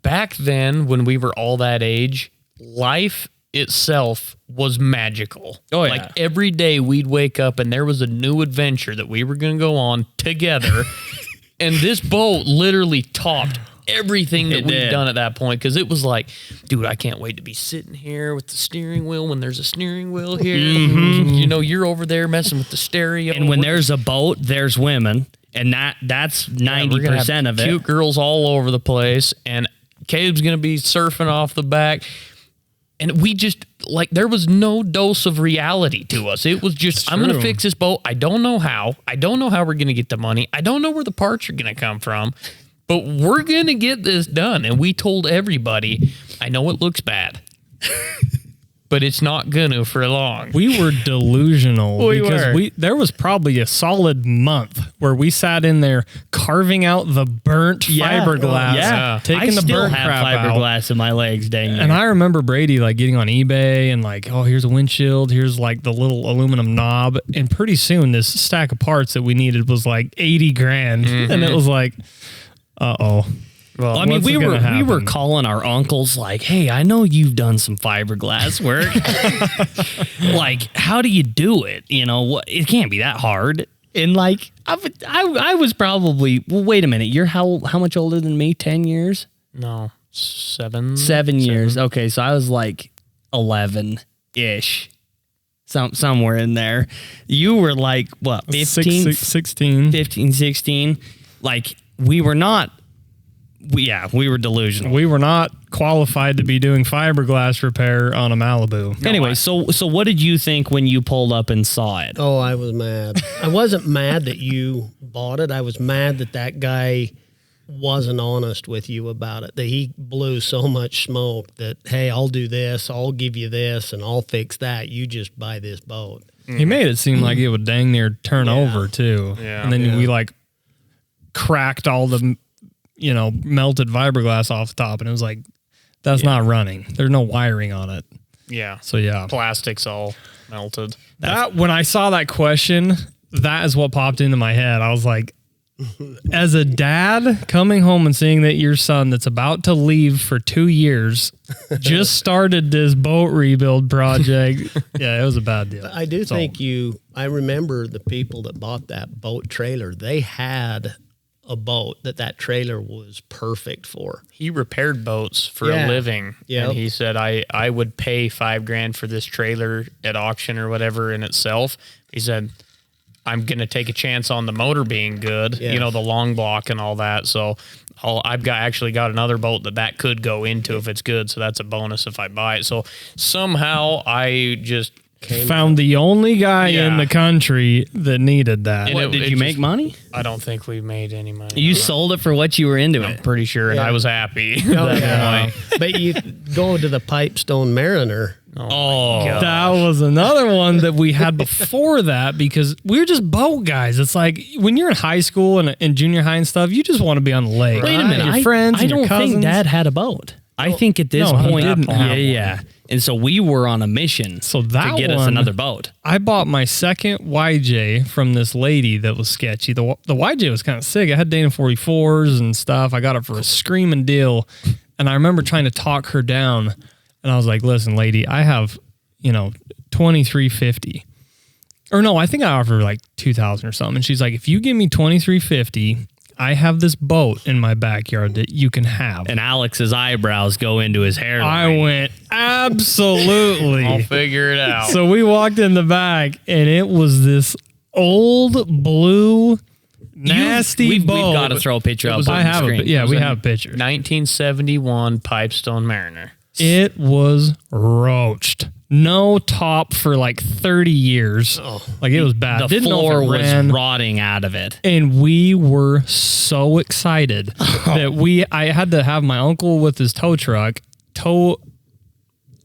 Back then, when we were all that age, life itself was magical. Oh, yeah. Like every day we'd wake up and there was a new adventure that we were going to go on together. And this boat literally topped everything that It we'd did. done at that point. Cause it was like, dude, I can't wait to be sitting here with the steering wheel when there's a steering wheel here. You know, you're over there messing with the stereo. And when there's a boat, there's women. And that's we're gonna have 90% of it. cute girls all over the place. And Caleb's going to be surfing off the back. And we just, like, there was no dose of reality to us. It was just, I'm going to fix this boat. I don't know how. I don't know how we're going to get the money. I don't know where the parts are going to come from. But we're going to get this done. And we told everybody, I know it looks bad. But it's not gonna for long. We were delusional We because were. there was probably a solid month where we sat in there carving out the burnt fiberglass, Yeah. taking I the still burnt have crap out. fiberglass in my legs, dang And I remember Brady like getting on eBay and like, oh, here's a windshield, here's like the little aluminum knob, and pretty soon this stack of parts that we needed was like 80 grand, and it was like, uh-oh. Well, I mean, what's we gonna were happen? calling our uncles like, "Hey, I know you've done some fiberglass work. Like, how do you do it? You know, what? It can't be that hard." And like, I was probably. Well, wait a minute. You're how much older than me? 10 years? No, 7. 7 years. Okay, so I was like 11 ish. Somewhere in there. You were like what? 15, 16. 15, 16. Like we were not. We were delusional. We were not qualified to be doing fiberglass repair on a Malibu. Anyway, so what did you think when you pulled up and saw it? Oh, I was mad. I wasn't mad that you bought it. I was mad that that guy wasn't honest with you about it, that he blew so much smoke that, hey, I'll do this, I'll give you this, and I'll fix that. You just buy this boat. He made it seem like it would dang near turn over too. Yeah. And then we like cracked all the, melted fiberglass off the top, and it was like, that's not running. There's no wiring on it. Yeah. So yeah. Plastic's all melted. That when I saw that question, that is what popped into my head. I was like, as a dad coming home and seeing that your son that's about to leave for 2 years just started this boat rebuild project. Yeah, it was a bad deal. I do think I remember the people that bought that boat trailer, they had a boat that trailer was perfect for. He repaired boats for a Yeah. living. Yep. And he said, I would pay $5 grand for this trailer at auction or whatever in itself. He said, I'm going to take a chance on the motor being good, Yes. the long block and all that. So I've actually got another boat that could go into if it's good. So that's a bonus if I buy it. So somehow I just came. Found the only guy in Yeah. the country that needed that. And What, did you make money? I don't think we made any money. You sold it for what you were into it. Pretty sure, and Yeah. I was happy. Oh, That yeah. point. But you go to the Pipestone Mariner. Oh, That was another one that we had before that because we were just boat guys. It's like when you're in high school and junior high and stuff, you just want to be on the lake. wait a Right? minute. Your friends I and your don't think cousins. Dad had a boat. I think at this No, he point, didn't have yeah. And so we were on a mission So that to get us one- another boat. I bought my second YJ from this lady that was sketchy. The YJ was kind of sick. I had Dana 44s and stuff. I got it for a screaming deal. And I remember trying to talk her down. And I was like, listen, lady, I have, $2,350. Or no, I think I offered her like $2,000 or something. And she's like, if you give me $2,350, I have this boat in my backyard that you can have. And Alex's eyebrows go into his hairline. I went, absolutely. I'll figure it out. So we walked in the back, and it was this old blue nasty We've boat. got to throw a picture up. I on the have screen. it. Yeah, we have pictures. 1971 Pipestone Mariner. It was roached. No top for like 30 years. Like it was bad. The Didn't know floor if it was ran. rotting out of it. And we were so excited that I had to have my uncle with his tow truck tow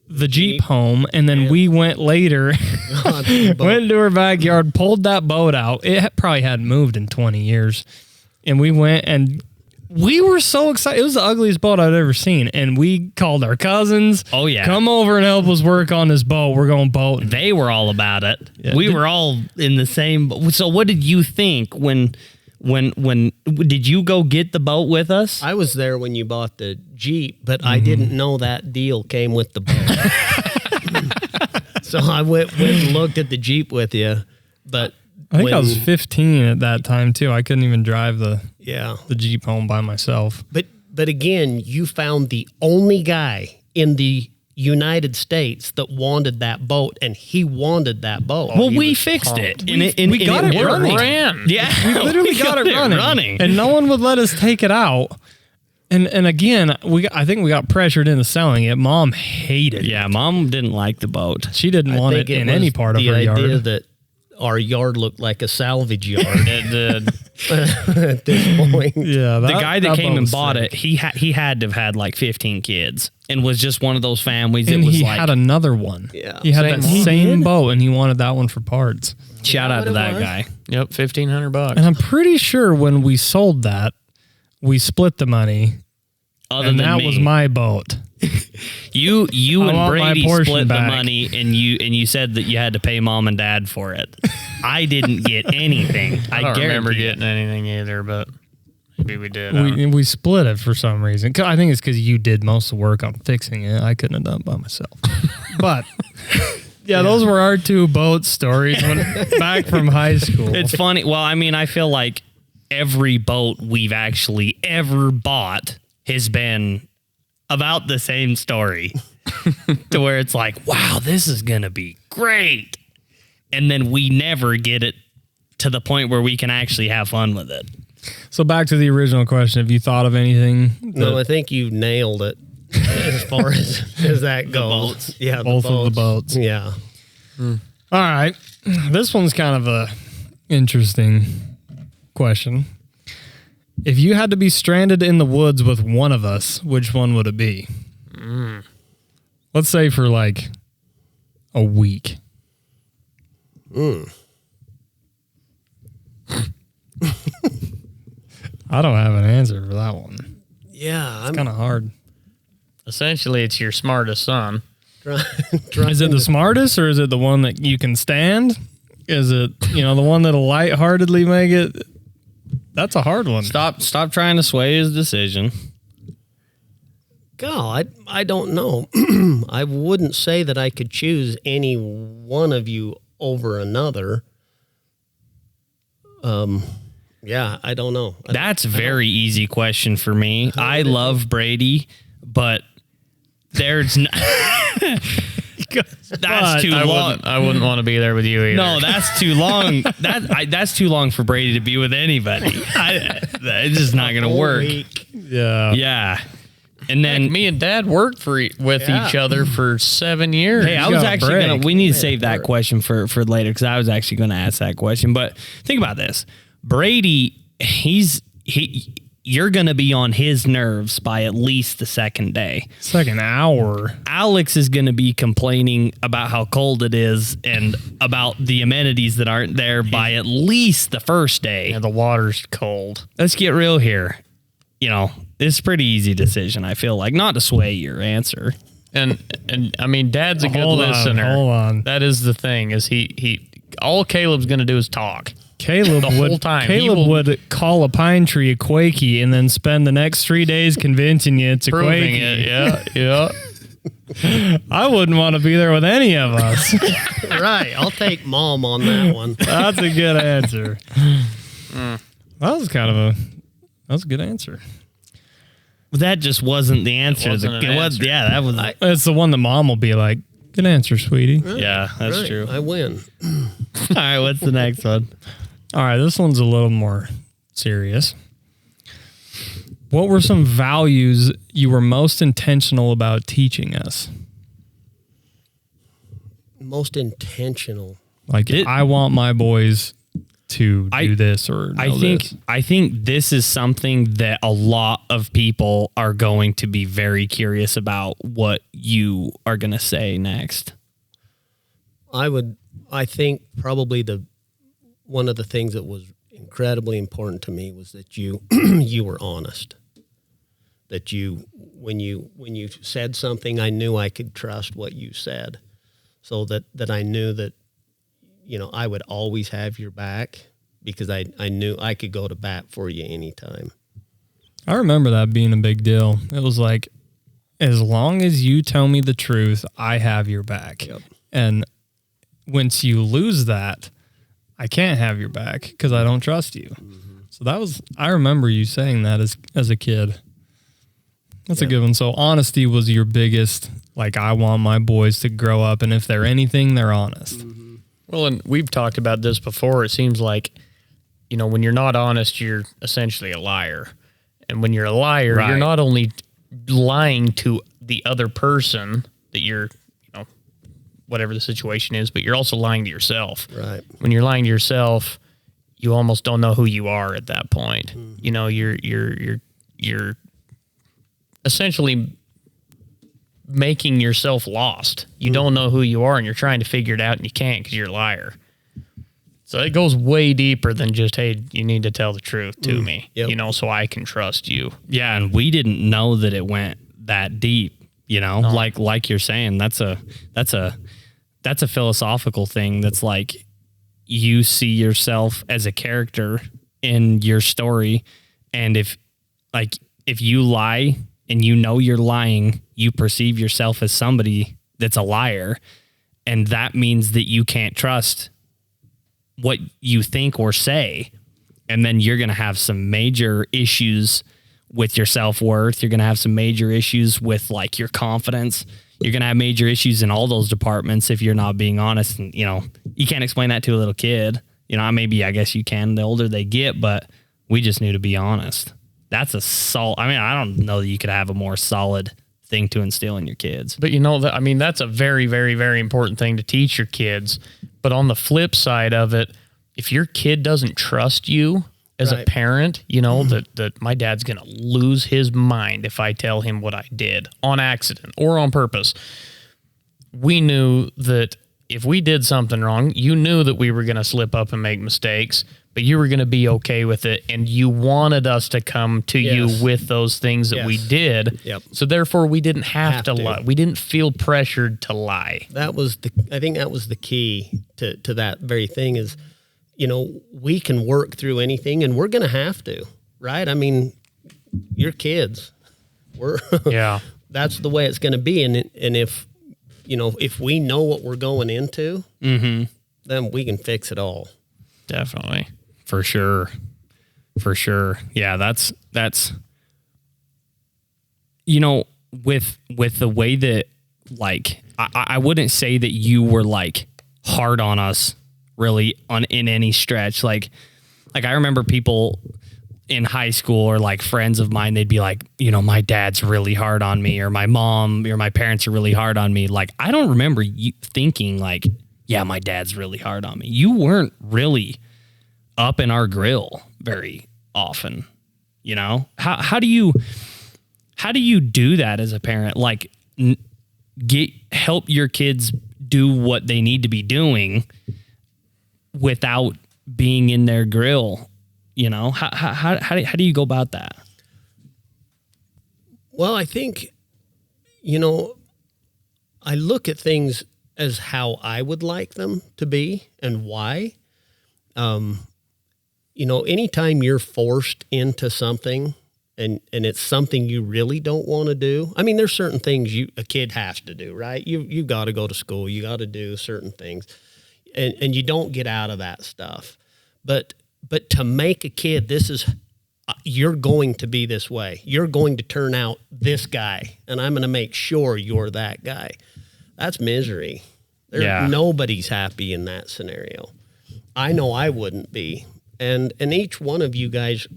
the Jeep home, and then we went later, went into her backyard, pulled that boat out. It probably hadn't moved in 20 years. And we went and we were so excited. It was the ugliest boat I'd ever seen. And we called our cousins. Oh, yeah. Come over and help us work on this boat. We're going boating. They were all about it. Yeah. We were all in the same. So what did you think when did you go get the boat with us? I was there when you bought the Jeep, but I didn't know that deal came with the boat. So I went and looked at the Jeep with you, but I think I was 15 at that time, too. I couldn't even drive the Jeep home by myself. But again, you found the only guy in the United States that wanted that boat, and he wanted that boat. Well, we fixed it. And we got it running. Ran. Yeah, We literally got it running. And no one would let us take it out. And again, I think we got pressured into selling it. Mom hated it. Yeah, Mom didn't like the boat. She didn't want it in was any part of her the idea yard. that our yard looked like a salvage yard It did. at this point. Yeah, The guy that came boat and was bought sick. it, he had to have had like 15 kids and was just one of those families that And was he like, had another one. Yeah. He had Same that one. same boat, and he wanted that one for parts. shout out to what it that was? guy. Yep, $1,500. And I'm pretty sure when we sold that, we split the money, Other and than that me. was my boat. You I and want my Brady portion split back. the money, and you said that you had to pay Mom and Dad for it. I didn't get anything. I don't remember guarantee it. getting anything either, but maybe we did. I don't know. We split it for some reason. I think it's because you did most of the work on fixing it. I couldn't have done it by myself. But yeah, those were our two boat stories back from high school. It's funny. Well, I mean, I feel like every boat we've actually ever bought has been about the same story to where it's like, wow, this is going to be great. And then we never get it to the point where we can actually have fun with it. So back to the original question. Have you thought of anything? No, I think you nailed it as far as that goes. boats. Yeah, Both of the boats. Yeah. All right. This one's kind of a interesting question. If you had to be stranded in the woods with one of us, which one would it be? Let's say for like a week. I don't have an answer for that one. Yeah, I'm Kind of hard. Essentially, it's your smartest son. trying Is it the smartest or is it the one that you can stand? Is it, the one that'll lightheartedly make it? That's a hard one. Stop trying to sway his decision. God, I don't know. I wouldn't say that I could choose any one of you over another. Yeah, I don't know. That's a very easy question for me. I love Brady, but there's that's too long. I wouldn't want to be there with you either. No, that's too long. That's too long for Brady to be with anybody. It's just not going to work. Week. Yeah. Yeah. And then Heck, me and Dad worked with each other for 7 years. Hey, I was actually gonna. We need to save that question for later because I was actually going to ask that question. But think about this, Brady. You're going to be on his nerves by at least the second day. Second hour. Alex is going to be complaining about how cold it is and about the amenities that aren't there by at least the first day. Yeah, the water's cold. Let's get real here. It's a pretty easy decision. I feel like not to sway your answer. And I mean, Dad's a good listener. Hold on. That is the thing. Is he all Caleb's going to do is talk. Caleb The whole time. Caleb would call a pine tree a quakey and then spend the next 3 days convincing you it's a Proving quakey. it. Yeah. I wouldn't want to be there with any of us. Right. I'll take Mom on that one. That's a good answer. That was a good answer. That just wasn't the answer. wasn't an answer. Yeah, that was. It's the one that Mom will be like, good answer, sweetie. Yeah, that's Right. true. I win. All right, what's the next one? All right, this one's a little more serious. What were some values you were most intentional about teaching us? Most intentional. Like, I want my boys to do this or know this. I think this is something that a lot of people are going to be very curious about what you are going to say next. I think probably one of the things that was incredibly important to me was that you you were honest. That when you said something, I knew I could trust what you said, so that I knew that I would always have your back because I knew I could go to bat for you anytime. I remember that being a big deal. It was like, as long as you tell me the truth, I have your back. Yep. And once you lose that, I can't have your back because I don't trust you. Mm-hmm. So I remember you saying that as a kid. That's a good one. So honesty was your biggest, like, I want my boys to grow up, and if they're anything, they're honest. Mm-hmm. Well, and we've talked about this before. It seems like, when you're not honest, you're essentially a liar. And when you're a liar, Right. you're not only lying to the other person that you're, whatever the situation is, but you're also lying to yourself. Right. When you're lying to yourself, you almost don't know who you are at that point. Mm-hmm. You're essentially making yourself lost. You don't know who you are, and you're trying to figure it out, and you can't because you're a liar. So it goes way deeper than just, hey, you need to tell the truth to me, Yep. so I can trust you. Yeah, and we didn't know that it went that deep. Like you're saying, that's a philosophical thing. That's like you see yourself as a character in your story, and if you lie and you're lying, you perceive yourself as somebody that's a liar, and that means that you can't trust what you think or say, and then you're going to have some major issues with your self-worth. You're going to have some major issues with like your confidence. You're going to have major issues in all those departments if you're not being honest. And, you can't explain that to a little kid. Maybe I guess you can the older they get, but we just knew to be honest. That's a solid. I mean, I don't know that you could have a more solid thing to instill in your kids. But that's a very, very, very important thing to teach your kids. But on the flip side of it, if your kid doesn't trust you as a parent, that my dad's going to lose his mind if I tell him what I did on accident or on purpose. We knew that if we did something wrong, you knew that we were going to slip up and make mistakes, but you were going to be okay with it. And you wanted us to come to you with those things that we did. Yep. So therefore we didn't have to lie. We didn't feel pressured to lie. I think that was the key to that very thing is, we can work through anything, and we're going to have to, right? I mean, you're kids. That's the way it's going to be. And if we know what we're going into, then we can fix it all. Definitely. For sure. Yeah. That's, with the way that, like, I wouldn't say that you were like hard on us really in any stretch. Like I remember people, in high school or like friends of mine, they'd be like, you know, my dad's really hard on me, or my mom or my parents are really hard on me. Like, I don't remember you thinking like, yeah, my dad's really hard on me. You weren't really up in our grill very often, you know? How do you do that as a parent? Like, help your kids do what they need to be doing without being in their grill, you know? How do you go about that? Well, I think, you know, I look at things as how I would like them to be and why. You know, anytime you're forced into something and it's something you really don't want to do. I mean, there's certain things a kid has to do, right? You got to go to school. You got to do certain things, and you don't get out of that stuff. But to make a kid, you're going to be this way. You're going to turn out this guy, and I'm going to make sure you're that guy. That's misery. Nobody's happy in that scenario. I know I wouldn't be. And each one of you guys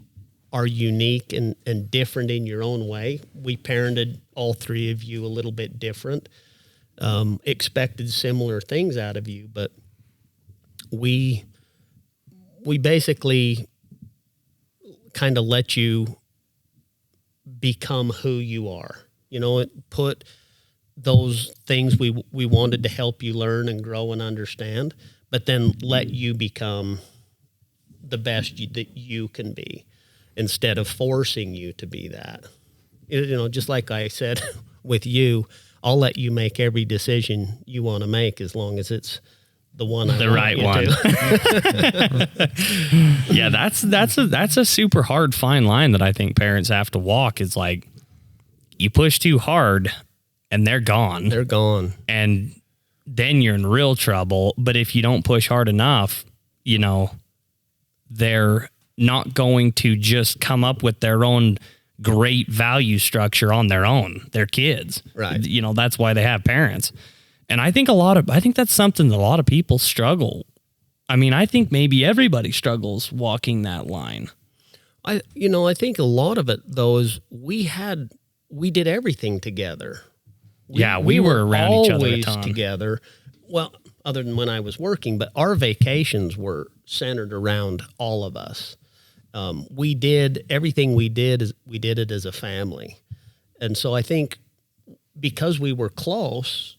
are unique and different in your own way. We parented all three of you a little bit different, expected similar things out of you, but we basically kind of let you become who you are. You know, it put those things we wanted to help you learn and grow and understand, but then let you become the best that you can be instead of forcing you to be that. You know, just like I said with you, I'll let you make every decision you want to make as long as it's the one I want right you one. to. Yeah, that's a super hard fine line that I think parents have to walk. Is like, you push too hard and they're gone. They're gone. And then you're in real trouble. But if you don't push hard enough, you know, they're not going to just come up with their own great value structure on their own. They're kids. Right. You know, that's why they have parents. And I think that's something that a lot of people struggle. I mean, I think maybe everybody struggles walking that line. I think a lot of it though is we did everything together. We were around each other a always ton. together. Well, other than when I was working, but our vacations were centered around all of us. We did everything we did it as a family. And so I think because we were close,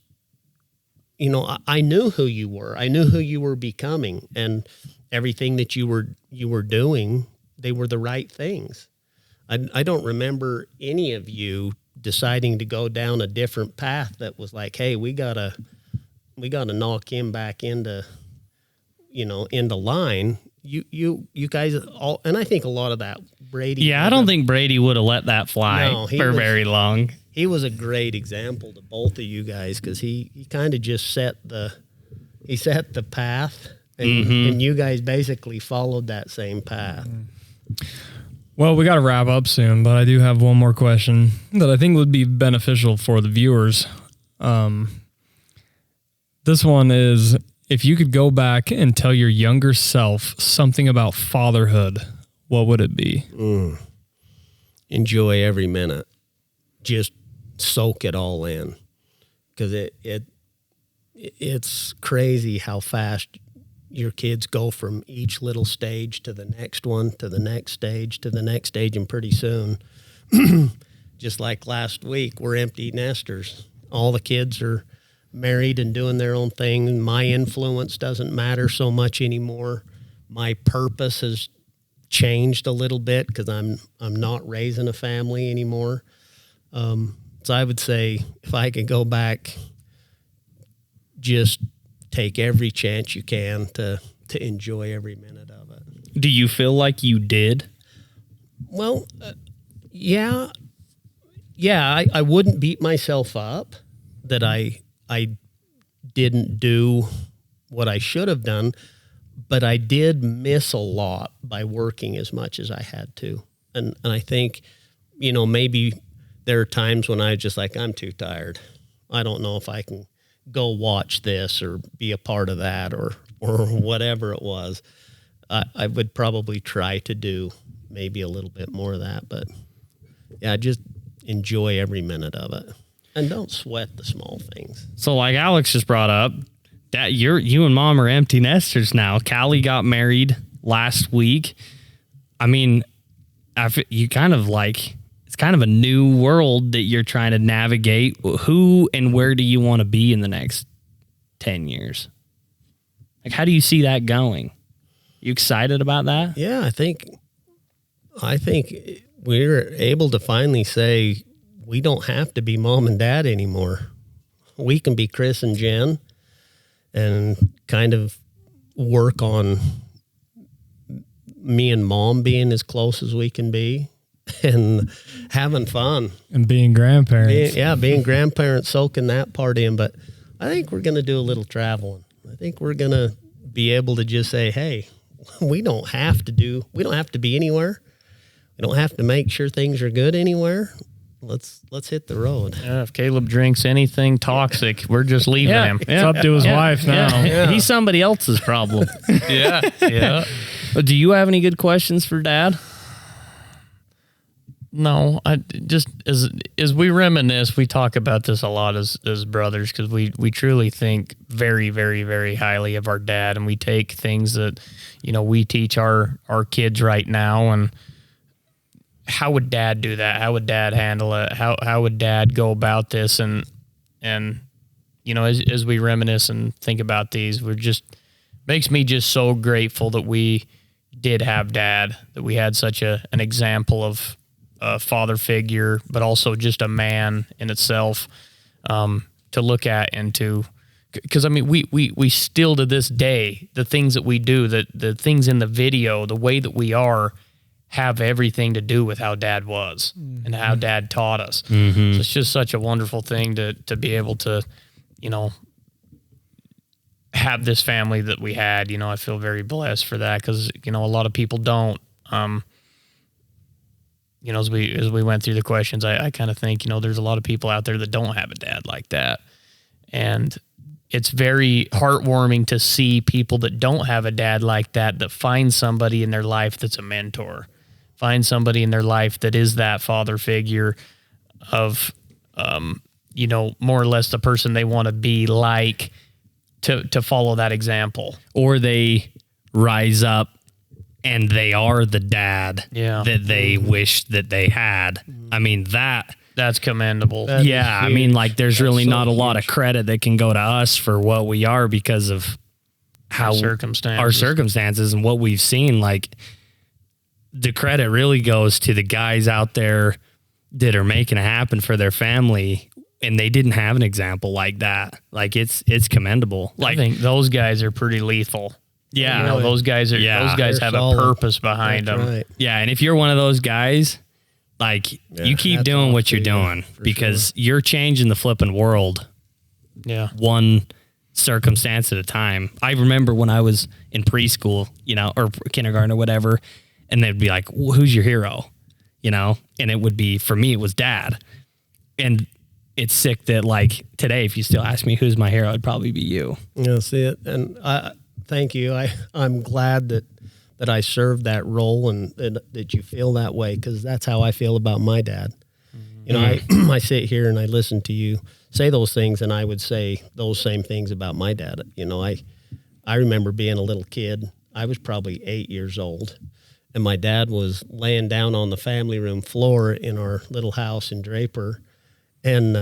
you know, I knew who you were. I knew who you were becoming, and everything that you were doing, they were the right things. I don't remember any of you deciding to go down a different path that was like, hey, we gotta knock him back into line. You guys all, and I think a lot of that Brady. Yeah, I don't think Brady would have let that fly very long. He was a great example to both of you guys because he kind of just set the path, and you guys basically followed that same path. Well, we got to wrap up soon, but I do have one more question that I think would be beneficial for the viewers. This one is, if you could go back and tell your younger self something about fatherhood, what would it be? Enjoy every minute. Just soak it all in, because it's crazy how fast your kids go from each little stage to the next one, to the next stage, to the next stage, and pretty soon, just like last week, we're empty nesters. All the kids are married and doing their own thing. My influence doesn't matter so much anymore. My purpose has changed a little bit because I'm not raising a family anymore. So I would say if I could go back, just take every chance you can to enjoy every minute of it. Do you feel like you did? Well, yeah. I wouldn't beat myself up that I didn't do what I should have done, but I did miss a lot by working as much as I had to. And I think, maybe there are times when I just like, I'm too tired. I don't know if I can go watch this or be a part of that or whatever it was. I would probably try to do maybe a little bit more of that. But yeah, just enjoy every minute of it, and don't sweat the small things. So like Alex just brought up, that you and Mom are empty nesters now. Callie got married last week. I mean, you kind of like, it's kind of a new world that you're trying to navigate. Who and where do you want to be in the next 10 years? Like, how do you see that going? You excited about that? Yeah, I think we're able to finally say we don't have to be Mom and Dad anymore. We can be Chris and Jen and kind of work on me and Mom being as close as we can be and having fun. And being grandparents. Being grandparents, soaking that part in. But I think we're going to do a little traveling. I think we're going to be able to just say, hey, we don't have to be anywhere. We don't have to make sure things are good anywhere. Let's hit the road. Yeah, if Cayleb drinks anything toxic, we're just leaving him. It's up to his wife now. Yeah. He's somebody else's problem. Yeah. Do you have any good questions for Dad? No, I just as we reminisce, we talk about this a lot as brothers, because we truly think very, very, very highly of our dad, and we take things that, we teach our kids right now. And how would Dad do that? How would Dad handle it? How would Dad go about this? And as we reminisce and think about these, makes me just so grateful that we did have Dad, that we had such an example of a father figure, but also just a man in itself, to look at and to, because I mean, we still to this day, the things that we do, the things in the video, the way that we are, have everything to do with how Dad was and how Dad taught us. Mm-hmm. So it's just such a wonderful thing to be able to, have this family that we had. I feel very blessed for that, because, a lot of people don't. As we went through the questions, I kind of think, there's a lot of people out there that don't have a dad like that. And it's very heartwarming to see people that don't have a dad like that find somebody in their life that's a mentor, find somebody in their life that is that father figure of, more or less the person they want to be like, to follow that example. Or they rise up and they are the dad that they wish that they had. I mean, that's commendable. I mean, like, there's really not a lot of credit that can go to us for what we are because of how our circumstances and what we've seen. Like, the credit really goes to the guys out there that are making it happen for their family, and they didn't have an example like that. Like, it's commendable. Like, I think those guys are pretty lethal. Yeah, those guys have a purpose behind them. Right. Yeah, and if you're one of those guys, like, you keep doing what you're doing, because you're changing the flipping world. Yeah, one circumstance at a time. I remember when I was in preschool, or kindergarten or whatever, and they'd be like, well, "Who's your hero?" And it would be, for me, it was Dad. And it's sick that, like, today, if you still ask me who's my hero, it'd probably be you. Yeah, see it, and thank you. I'm glad that I served that role, and that you feel that way, because that's how I feel about my dad. Mm-hmm. I sit here and I listen to you say those things, and I would say those same things about my dad. I remember being a little kid. I was probably 8 years old, and my dad was laying down on the family room floor in our little house in Draper, and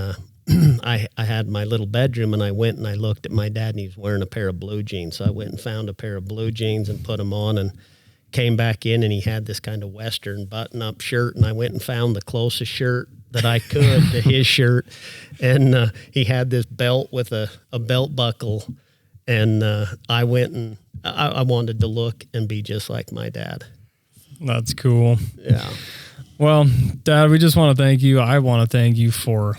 I had my little bedroom, and I went and I looked at my dad, and he was wearing a pair of blue jeans. So I went and found a pair of blue jeans and put them on, and came back in, and he had this kind of Western button-up shirt, and I went and found the closest shirt that I could to his shirt, and he had this belt with a belt buckle, and I went and I wanted to look and be just like my dad. That's cool. Yeah. Well, Dad, we just want to thank you. I want to thank you for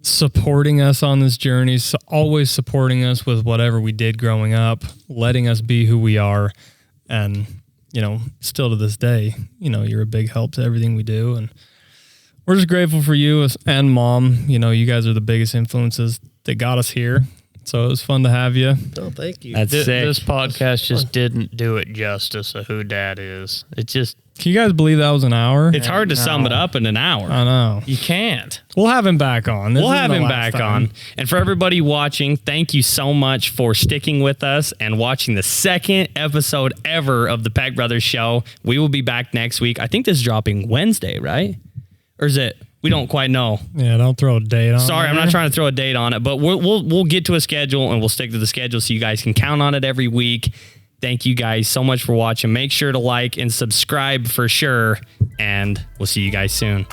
supporting us on this journey, always supporting us with whatever we did growing up, letting us be who we are. And, still to this day, you're a big help to everything we do. And we're just grateful for you and Mom. You guys are the biggest influences that got us here So it was fun to have you. Oh, thank you. That's sick. This podcast just didn't do it justice of who Dad is. It just, Can you guys believe that was an hour? It's hard to sum it up in an hour. I know. you can't. We'll have him back on. This We'll isn't have the him last back time. on. And for everybody watching, thank you so much for sticking with us and watching the second episode ever of the PeckBrothers show. We will be back next week. I think this is dropping Wednesday, right? Or is it? We don't quite know. Yeah, don't throw a date on. Sorry, I'm there. not trying to throw a date on it, but we'll get to a schedule and we'll stick to the schedule so you guys can count on it every week. Thank you guys so much for watching. Make sure to like and subscribe for sure, and we'll see you guys soon.